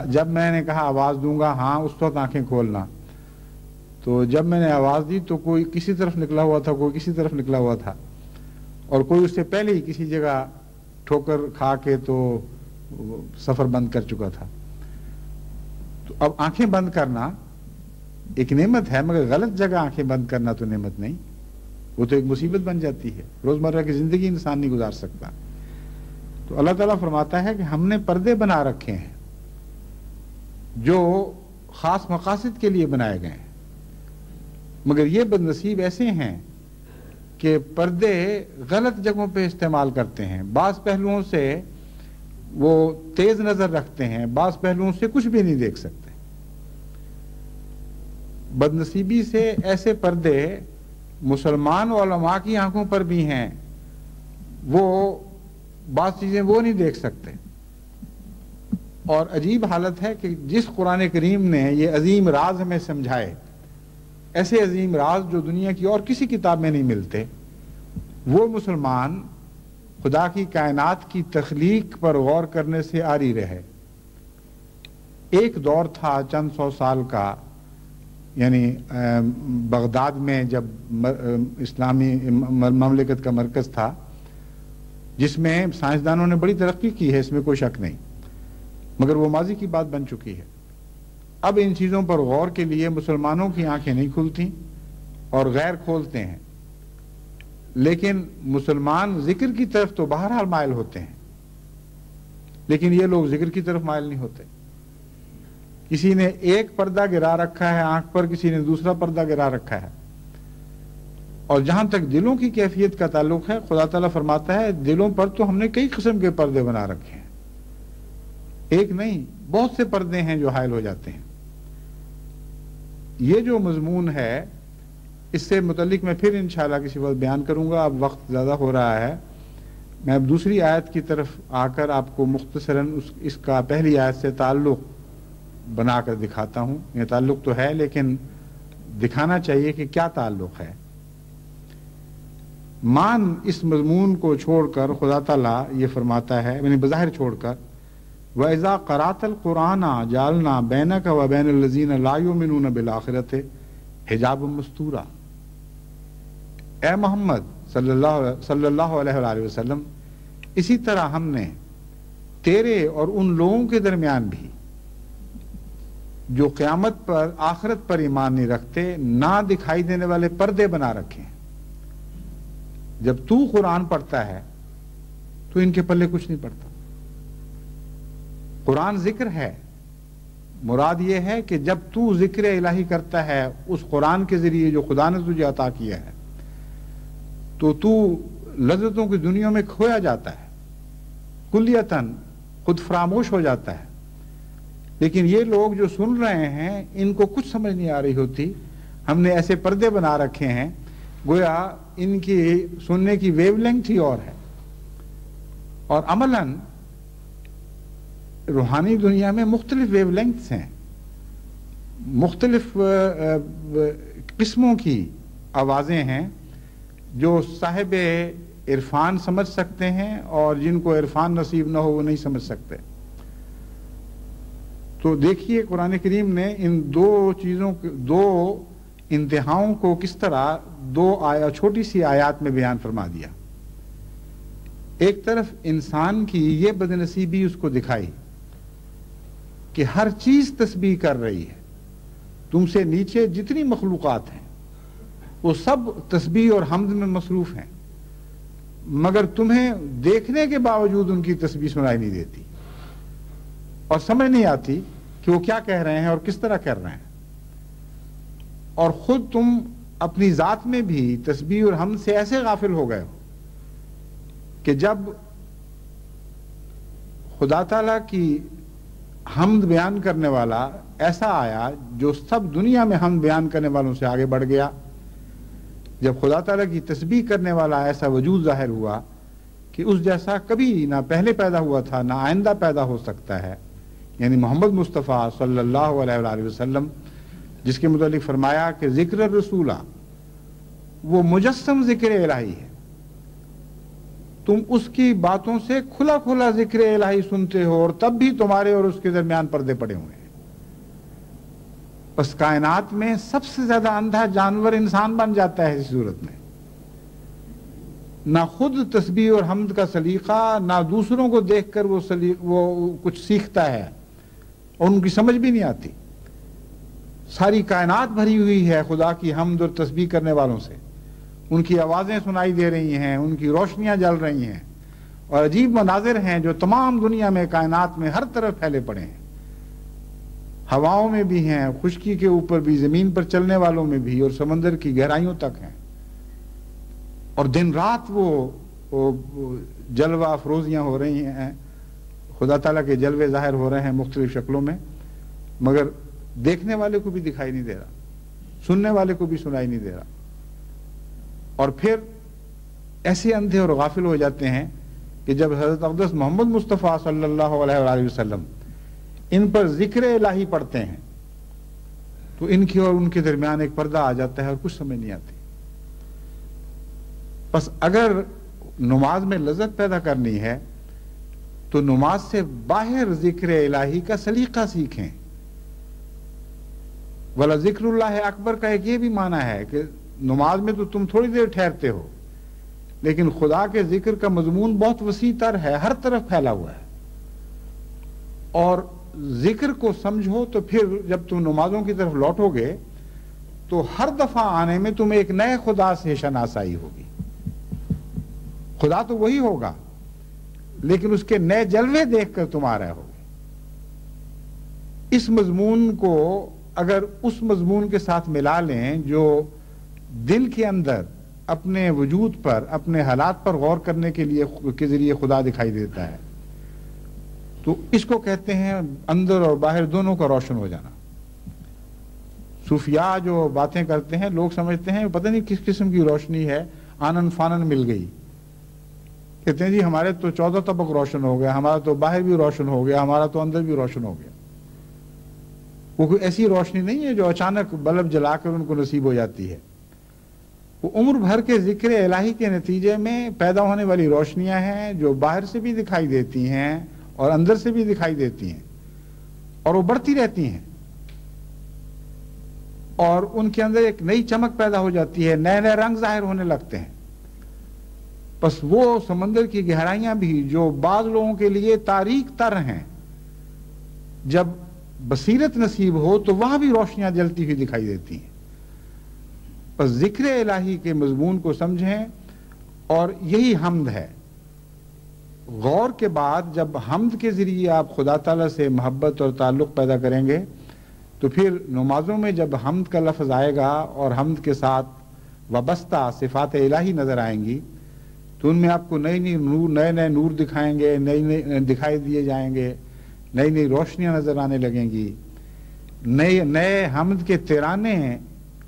جب میں نے کہا آواز دوں گا ہاں اس وقت آنکھیں کھولنا، تو جب میں نے آواز دی تو کوئی کسی طرف نکلا ہوا تھا، کوئی کسی طرف نکلا ہوا تھا، اور کوئی اس سے پہلے ہی کسی جگہ ٹھوکر کھا کے تو سفر بند کر چکا تھا۔ تو اب آنکھیں بند کرنا ایک نعمت ہے، مگر غلط جگہ آنکھیں بند کرنا تو نعمت نہیں، وہ تو ایک مصیبت بن جاتی ہے، روزمرہ کی زندگی انسان نہیں گزار سکتا۔ تو اللہ تعالیٰ فرماتا ہے کہ ہم نے پردے بنا رکھے ہیں جو خاص مقاصد کے لیے بنائے گئے ہیں، مگر یہ بد نصیب ایسے ہیں کہ پردے غلط جگہوں پہ استعمال کرتے ہیں، بعض پہلوؤں سے وہ تیز نظر رکھتے ہیں، بعض پہلوؤں سے کچھ بھی نہیں دیکھ سکتے۔ بد نصیبی سے ایسے پردے مسلمان علماء کی آنکھوں پر بھی ہیں، وہ بعض چیزیں وہ نہیں دیکھ سکتے۔ اور عجیب حالت ہے کہ جس قرآن کریم نے یہ عظیم راز ہمیں سمجھائے، ایسے عظیم راز جو دنیا کی اور کسی کتاب میں نہیں ملتے، وہ مسلمان خدا کی کائنات کی تخلیق پر غور کرنے سے عاری رہے۔ ایک دور تھا چند سو سال کا، یعنی بغداد میں جب اسلامی مملکت کا مرکز تھا، جس میں سائنسدانوں نے بڑی ترقی کی ہے، اس میں کوئی شک نہیں، مگر وہ ماضی کی بات بن چکی ہے۔ اب ان چیزوں پر غور کے لیے مسلمانوں کی آنکھیں نہیں کھلتی اور غیر کھولتے ہیں، لیکن مسلمان ذکر کی طرف تو بہرحال مائل ہوتے ہیں، لیکن یہ لوگ ذکر کی طرف مائل نہیں ہوتے۔ کسی نے ایک پردہ گرا رکھا ہے آنکھ پر، کسی نے دوسرا پردہ گرا رکھا ہے۔ اور جہاں تک دلوں کی کیفیت کا تعلق ہے، خدا تعالیٰ فرماتا ہے دلوں پر تو ہم نے کئی قسم کے پردے بنا رکھے ہیں، ایک نہیں بہت سے پردے ہیں جو حائل ہو جاتے ہیں۔ یہ جو مضمون ہے اس سے متعلق میں پھر انشاءاللہ کسی وقت بیان کروں گا، اب وقت زیادہ ہو رہا ہے۔ میں اب دوسری آیت کی طرف آ کر آپ کو مختصراً اس کا پہلی آیت سے تعلق بنا کر دکھاتا ہوں۔ یہ تعلق تو ہے لیکن دکھانا چاہیے کہ کیا تعلق ہے۔ مان اس مضمون کو چھوڑ کر خدا تعالیٰ یہ فرماتا ہے، یعنی بظاہر چھوڑ کر، وَإِذَا قَرَأْتَ الْقُرْآنَ جَعَلْنَا بَيْنَكَ وَبَيْنَ الَّذِينَ لَا يُؤْمِنُونَ بِالْآخِرَةِ حِجَابًا مَسْتُورًا۔ اے محمد صلی اللہ علیہ وآلہ وسلم، اسی طرح ہم نے تیرے اور ان لوگوں کے درمیان بھی جو قیامت پر آخرت پر ایمان نہیں رکھتے نہ دکھائی دینے والے پردے بنا رکھے ہیں۔ جب تو قرآن پڑھتا ہے تو ان کے پلے کچھ نہیں پڑتا۔ قرآن ذکر ہے، مراد یہ ہے کہ جب تو ذکر الہی کرتا ہے اس قرآن کے ذریعے جو خدا نے تجھے عطا کیا ہے، تو لذتوں کی دنیا میں کھویا جاتا ہے، کلیتاً خود فراموش ہو جاتا ہے۔ لیکن یہ لوگ جو سن رہے ہیں ان کو کچھ سمجھ نہیں آ رہی ہوتی۔ ہم نے ایسے پردے بنا رکھے ہیں گویا ان کی سننے کی ویو لینتھ ہی اور ہے۔ اور عملاً روحانی دنیا میں مختلف ویو لینگتھس ہیں، مختلف قسموں کی آوازیں ہیں جو صاحب عرفان سمجھ سکتے ہیں اور جن کو عرفان نصیب نہ ہو وہ نہیں سمجھ سکتے۔ تو دیکھیے قرآن کریم نے ان دو انتہاؤں کو کس طرح چھوٹی سی آیات میں بیان فرما دیا۔ ایک طرف انسان کی یہ بدنصیبی اس کو دکھائی کہ ہر چیز تسبیح کر رہی ہے، تم سے نیچے جتنی مخلوقات ہیں وہ سب تسبیح اور حمد میں مصروف ہیں، مگر تمہیں دیکھنے کے باوجود ان کی تسبیح سنائی نہیں دیتی اور سمجھ نہیں آتی کہ وہ کیا کہہ رہے ہیں اور کس طرح کر رہے ہیں، اور خود تم اپنی ذات میں بھی تسبیح اور حمد سے ایسے غافل ہو گئے ہو کہ جب خدا تعالیٰ کی حمد بیان کرنے والا ایسا آیا جو سب دنیا میں حمد بیان کرنے والوں سے آگے بڑھ گیا، جب خدا تعالیٰ کی تسبیح کرنے والا ایسا وجود ظاہر ہوا کہ اس جیسا کبھی نہ پہلے پیدا ہوا تھا نہ آئندہ پیدا ہو سکتا ہے، یعنی محمد مصطفیٰ صلی اللہ علیہ وآلہ وسلم، جس کے متعلق فرمایا کہ ذکر الرسولہ وہ مجسم ذکر الہی ہے، تم اس کی باتوں سے کھلا کھلا ذکر الہی سنتے ہو اور تب بھی تمہارے اور اس کے درمیان پردے پڑے ہوئے ہیں۔ بس کائنات میں سب سے زیادہ اندھا جانور انسان بن جاتا ہے اس صورت میں، نہ خود تسبیح اور حمد کا سلیقہ، نہ دوسروں کو دیکھ کر وہ کچھ سیکھتا ہے اور ان کی سمجھ بھی نہیں آتی۔ ساری کائنات بھری ہوئی ہے خدا کی حمد اور تسبیح کرنے والوں سے، ان کی آوازیں سنائی دے رہی ہیں، ان کی روشنیاں جل رہی ہیں، اور عجیب مناظر ہیں جو تمام دنیا میں کائنات میں ہر طرف پھیلے پڑے ہیں، ہواؤں میں بھی ہیں، خشکی کے اوپر بھی، زمین پر چلنے والوں میں بھی، اور سمندر کی گہرائیوں تک ہیں، اور دن رات وہ جلوہ افروزیاں ہو رہی ہیں، خدا تعالیٰ کے جلوے ظاہر ہو رہے ہیں مختلف شکلوں میں، مگر دیکھنے والے کو بھی دکھائی نہیں دے رہا، سننے والے کو بھی سنائی نہیں دے رہا، اور پھر ایسے اندھے اور غافل ہو جاتے ہیں کہ جب حضرت اقدس محمد مصطفیٰ صلی اللہ علیہ وآلہ وسلم ان پر ذکر الہی پڑھتے ہیں تو ان کی اور ان کے درمیان ایک پردہ آ جاتا ہے اور کچھ سمجھ نہیں آتی۔ بس اگر نماز میں لذت پیدا کرنی ہے تو نماز سے باہر ذکر الہی کا سلیقہ سیکھیں۔ وَلَا ذکر اللہ اکبر کا ایک یہ بھی معنی ہے کہ نماز میں تو تم تھوڑی دیر ٹھہرتے ہو، لیکن خدا کے ذکر کا مضمون بہت وسیع تر ہے، ہر طرف پھیلا ہوا ہے، اور ذکر کو سمجھو تو پھر جب تم نمازوں کی طرف لوٹو گے تو ہر دفعہ آنے میں تمہیں ایک نئے خدا سے شناسائی ہوگی۔ خدا تو وہی ہوگا لیکن اس کے نئے جلوے دیکھ کر تم آ رہے ہوگے۔ اس مضمون کو اگر اس مضمون کے ساتھ ملا لیں جو دل کے اندر اپنے وجود پر، اپنے حالات پر غور کرنے کے ذریعے خدا دکھائی دیتا ہے، تو اس کو کہتے ہیں اندر اور باہر دونوں کا روشن ہو جانا۔ صوفیاء جو باتیں کرتے ہیں لوگ سمجھتے ہیں پتہ نہیں کس قسم کی روشنی ہے، آنن فانن مل گئی، کہتے ہیں جی ہمارے تو 14 طبق روشن ہو گیا، ہمارا تو باہر بھی روشن ہو گیا، ہمارا تو اندر بھی روشن ہو گیا۔ وہ کوئی ایسی روشنی نہیں ہے جو اچانک بلب جلا کر ان کو نصیب ہو جاتی ہے، وہ عمر بھر کے ذکر الہی کے نتیجے میں پیدا ہونے والی روشنیاں ہیں جو باہر سے بھی دکھائی دیتی ہیں اور اندر سے بھی دکھائی دیتی ہیں، اور وہ بڑھتی رہتی ہیں، اور ان کے اندر ایک نئی چمک پیدا ہو جاتی ہے، نئے نئے رنگ ظاہر ہونے لگتے ہیں۔ بس وہ سمندر کی گہرائیاں بھی جو بعض لوگوں کے لیے تاریک تر ہیں، جب بصیرت نصیب ہو تو وہاں بھی روشنیاں جلتی ہوئی دکھائی دیتی ہیں۔ بس ذکر الہی کے مضمون کو سمجھیں، اور یہی حمد ہے۔ غور کے بعد جب حمد کے ذریعے آپ خدا تعالیٰ سے محبت اور تعلق پیدا کریں گے تو پھر نمازوں میں جب حمد کا لفظ آئے گا اور حمد کے ساتھ وابستہ صفات الہی نظر آئیں گی تو ان میں آپ کو نئے نئے نور دکھائیں گے، دکھائی دیے جائیں گے، نئی نئی روشنیاں نظر آنے لگیں گی، نئے حمد کے ترانے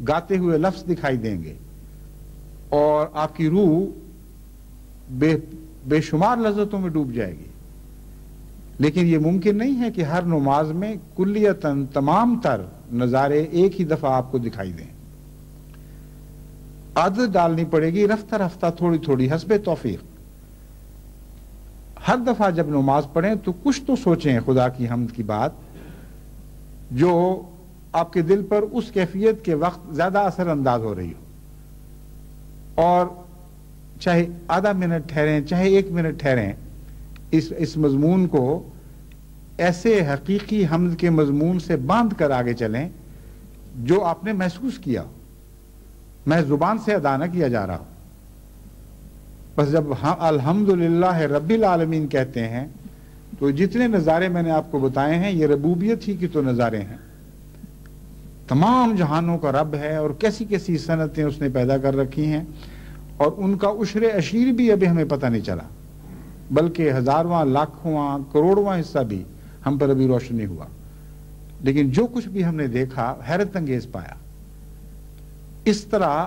گاتے ہوئے لفظ دکھائی دیں گے، اور آپ کی روح بے شمار لذتوں میں ڈوب جائے گی۔ لیکن یہ ممکن نہیں ہے کہ ہر نماز میں کلیتاً تمام تر نظارے ایک ہی دفعہ آپ کو دکھائی دیں، عادت ڈالنی پڑے گی رفتہ رفتہ، تھوڑی تھوڑی، حسب توفیق۔ ہر دفعہ جب نماز پڑھیں تو کچھ تو سوچیں خدا کی حمد کی بات جو آپ کے دل پر اس کیفیت کے وقت زیادہ اثر انداز ہو رہی ہو، اور چاہے آدھا منٹ ٹھہریں، چاہے 1 منٹ ٹھہریں، اس مضمون کو ایسے حقیقی حمد کے مضمون سے باندھ کر آگے چلیں جو آپ نے محسوس کیا، میں زبان سے ادا نہ کیا جا رہا ہوں. بس جب الحمدللہ رب العالمین کہتے ہیں تو جتنے نظارے میں نے آپ کو بتائے ہیں یہ ربوبیت ہی کی تو نظارے ہیں. تمام جہانوں کا رب ہے اور کیسی کیسی صنعتیں اس نے پیدا کر رکھی ہیں اور ان کا عشر اشیر بھی ابھی ہمیں پتہ نہیں چلا، بلکہ ہزارواں لاکھواں کروڑواں حصہ بھی ہم پر ابھی روشن نہیں ہوا. لیکن جو کچھ بھی ہم نے دیکھا حیرت انگیز پایا. اس طرح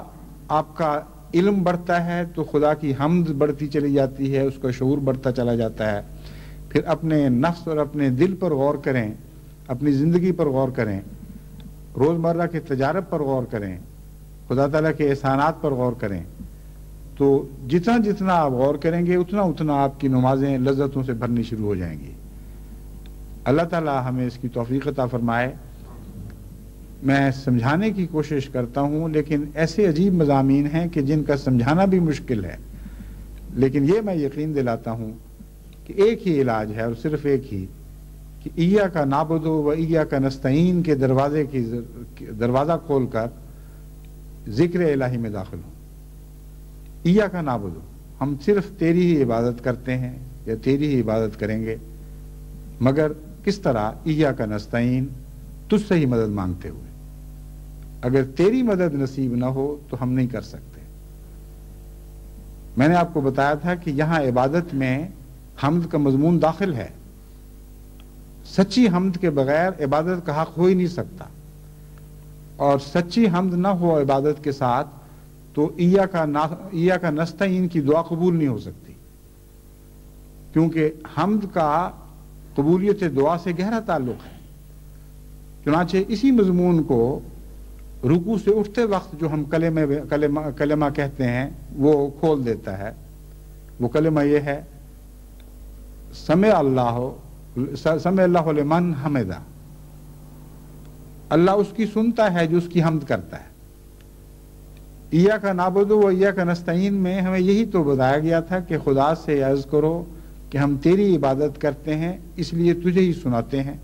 آپ کا علم بڑھتا ہے تو خدا کی حمد بڑھتی چلی جاتی ہے، اس کا شعور بڑھتا چلا جاتا ہے. پھر اپنے نفس اور اپنے دل پر غور کریں، اپنی زندگی پر غور کریں، روزمرہ کے تجارب پر غور کریں، خدا تعالیٰ کے احسانات پر غور کریں. تو جتنا جتنا آپ غور کریں گے اتنا اتنا آپ کی نمازیں لذتوں سے بھرنی شروع ہو جائیں گی. اللہ تعالیٰ ہمیں اس کی توفیق عطا فرمائے. میں سمجھانے کی کوشش کرتا ہوں لیکن ایسے عجیب مضامین ہیں کہ جن کا سمجھانا بھی مشکل ہے، لیکن یہ میں یقین دلاتا ہوں کہ ایک ہی علاج ہے اور صرف ایک ہی، کہ ایاک نعبد و ایاک نستعین کے دروازہ کھول کر ذکر الہی میں داخل ہوں. ایاک نعبد، ہم صرف تیری ہی عبادت کرتے ہیں یا تیری ہی عبادت کریں گے، مگر کس طرح؟ ایاک نستعین، تجھ سے ہی مدد مانگتے ہوئے. اگر تیری مدد نصیب نہ ہو تو ہم نہیں کر سکتے. میں نے آپ کو بتایا تھا کہ یہاں عبادت میں حمد کا مضمون داخل ہے. سچی حمد کے بغیر عبادت کا حق ہو ہی نہیں سکتا، اور سچی حمد نہ ہو عبادت کے ساتھ تو ایاک نستعین کی دعا قبول نہیں ہو سکتی، کیونکہ حمد کا قبولیت دعا سے گہرا تعلق ہے. چنانچہ اسی مضمون کو رکوع سے اٹھتے وقت جو ہم کلمہ کہتے ہیں وہ کھول دیتا ہے. وہ کلمہ یہ ہے، سمع اللہ لمن حمدہ. اللہ اس کی سنتا ہے جو اس کی حمد کرتا ہے. ایاک نعبد و ایاک نستعین میں ہمیں یہی تو بتایا گیا تھا کہ خدا سے عرض کرو کہ ہم تیری عبادت کرتے ہیں، اس لیے تجھے ہی سناتے ہیں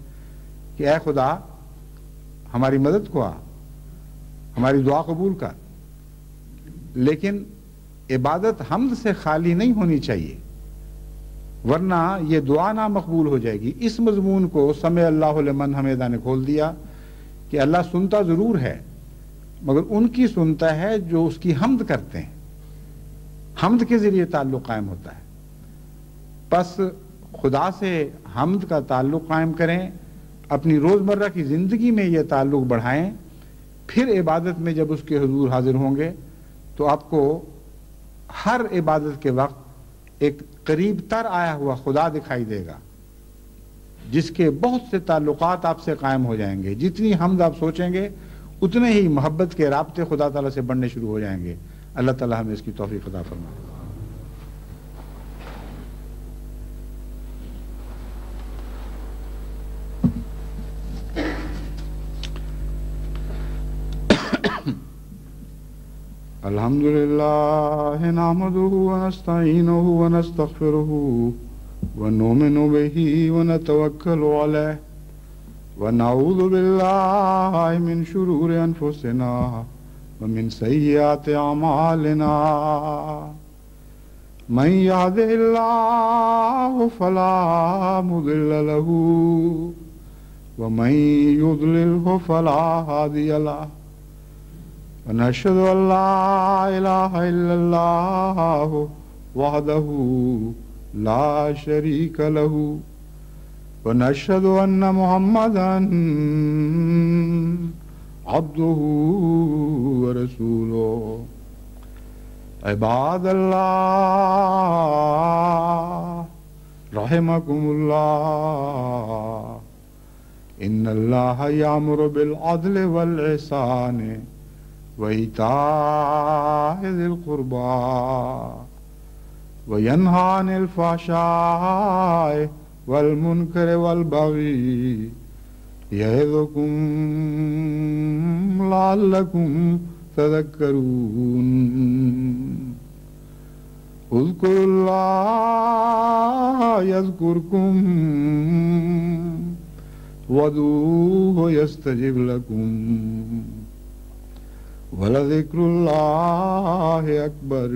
کہ اے خدا ہماری مدد کو آ، ہماری دعا قبول کر. لیکن عبادت حمد سے خالی نہیں ہونی چاہیے، ورنہ یہ دعا نہ مقبول ہو جائے گی. اس مضمون کو سمع اللہ لمن حمدہ نے کھول دیا کہ اللہ سنتا ضرور ہے، مگر ان کی سنتا ہے جو اس کی حمد کرتے ہیں. حمد کے ذریعے تعلق قائم ہوتا ہے. پس خدا سے حمد کا تعلق قائم کریں، اپنی روزمرہ کی زندگی میں یہ تعلق بڑھائیں. پھر عبادت میں جب اس کے حضور حاضر ہوں گے تو آپ کو ہر عبادت کے وقت ایک قریب تر آیا ہوا خدا دکھائی دے گا، جس کے بہت سے تعلقات آپ سے قائم ہو جائیں گے. جتنی حمد آپ سوچیں گے اتنے ہی محبت کے رابطے خدا تعالیٰ سے بڑھنے شروع ہو جائیں گے. اللہ تعالیٰ ہمیں اس کی توفیق عطا فرمائے. الحمد للہ نحمده ونستعینه ونستغفره ونؤمن به ونتوکل علیہ ونعوذ باللہ من شرور انفسنا ومن سیئات اعمالنا من يهده اللہ فلا مضل له ومن يضلله فلا هادی له ونشهد أن لا إله إلا الله وحده لا شريك له ونشهد أن محمدا عبده ورسوله. عباد الله رحمكم الله إن الله يأمر بالعدل والإحسان وإيتاء ذي القربى وينهى عن الفحشاء والمنكر والبغي يعظكم لعلكم تذكرون. اذكروا الله يذكركم وادعوه يستجب لكم وَلَذِكْرُ اللَّهِ أَكْبَرُ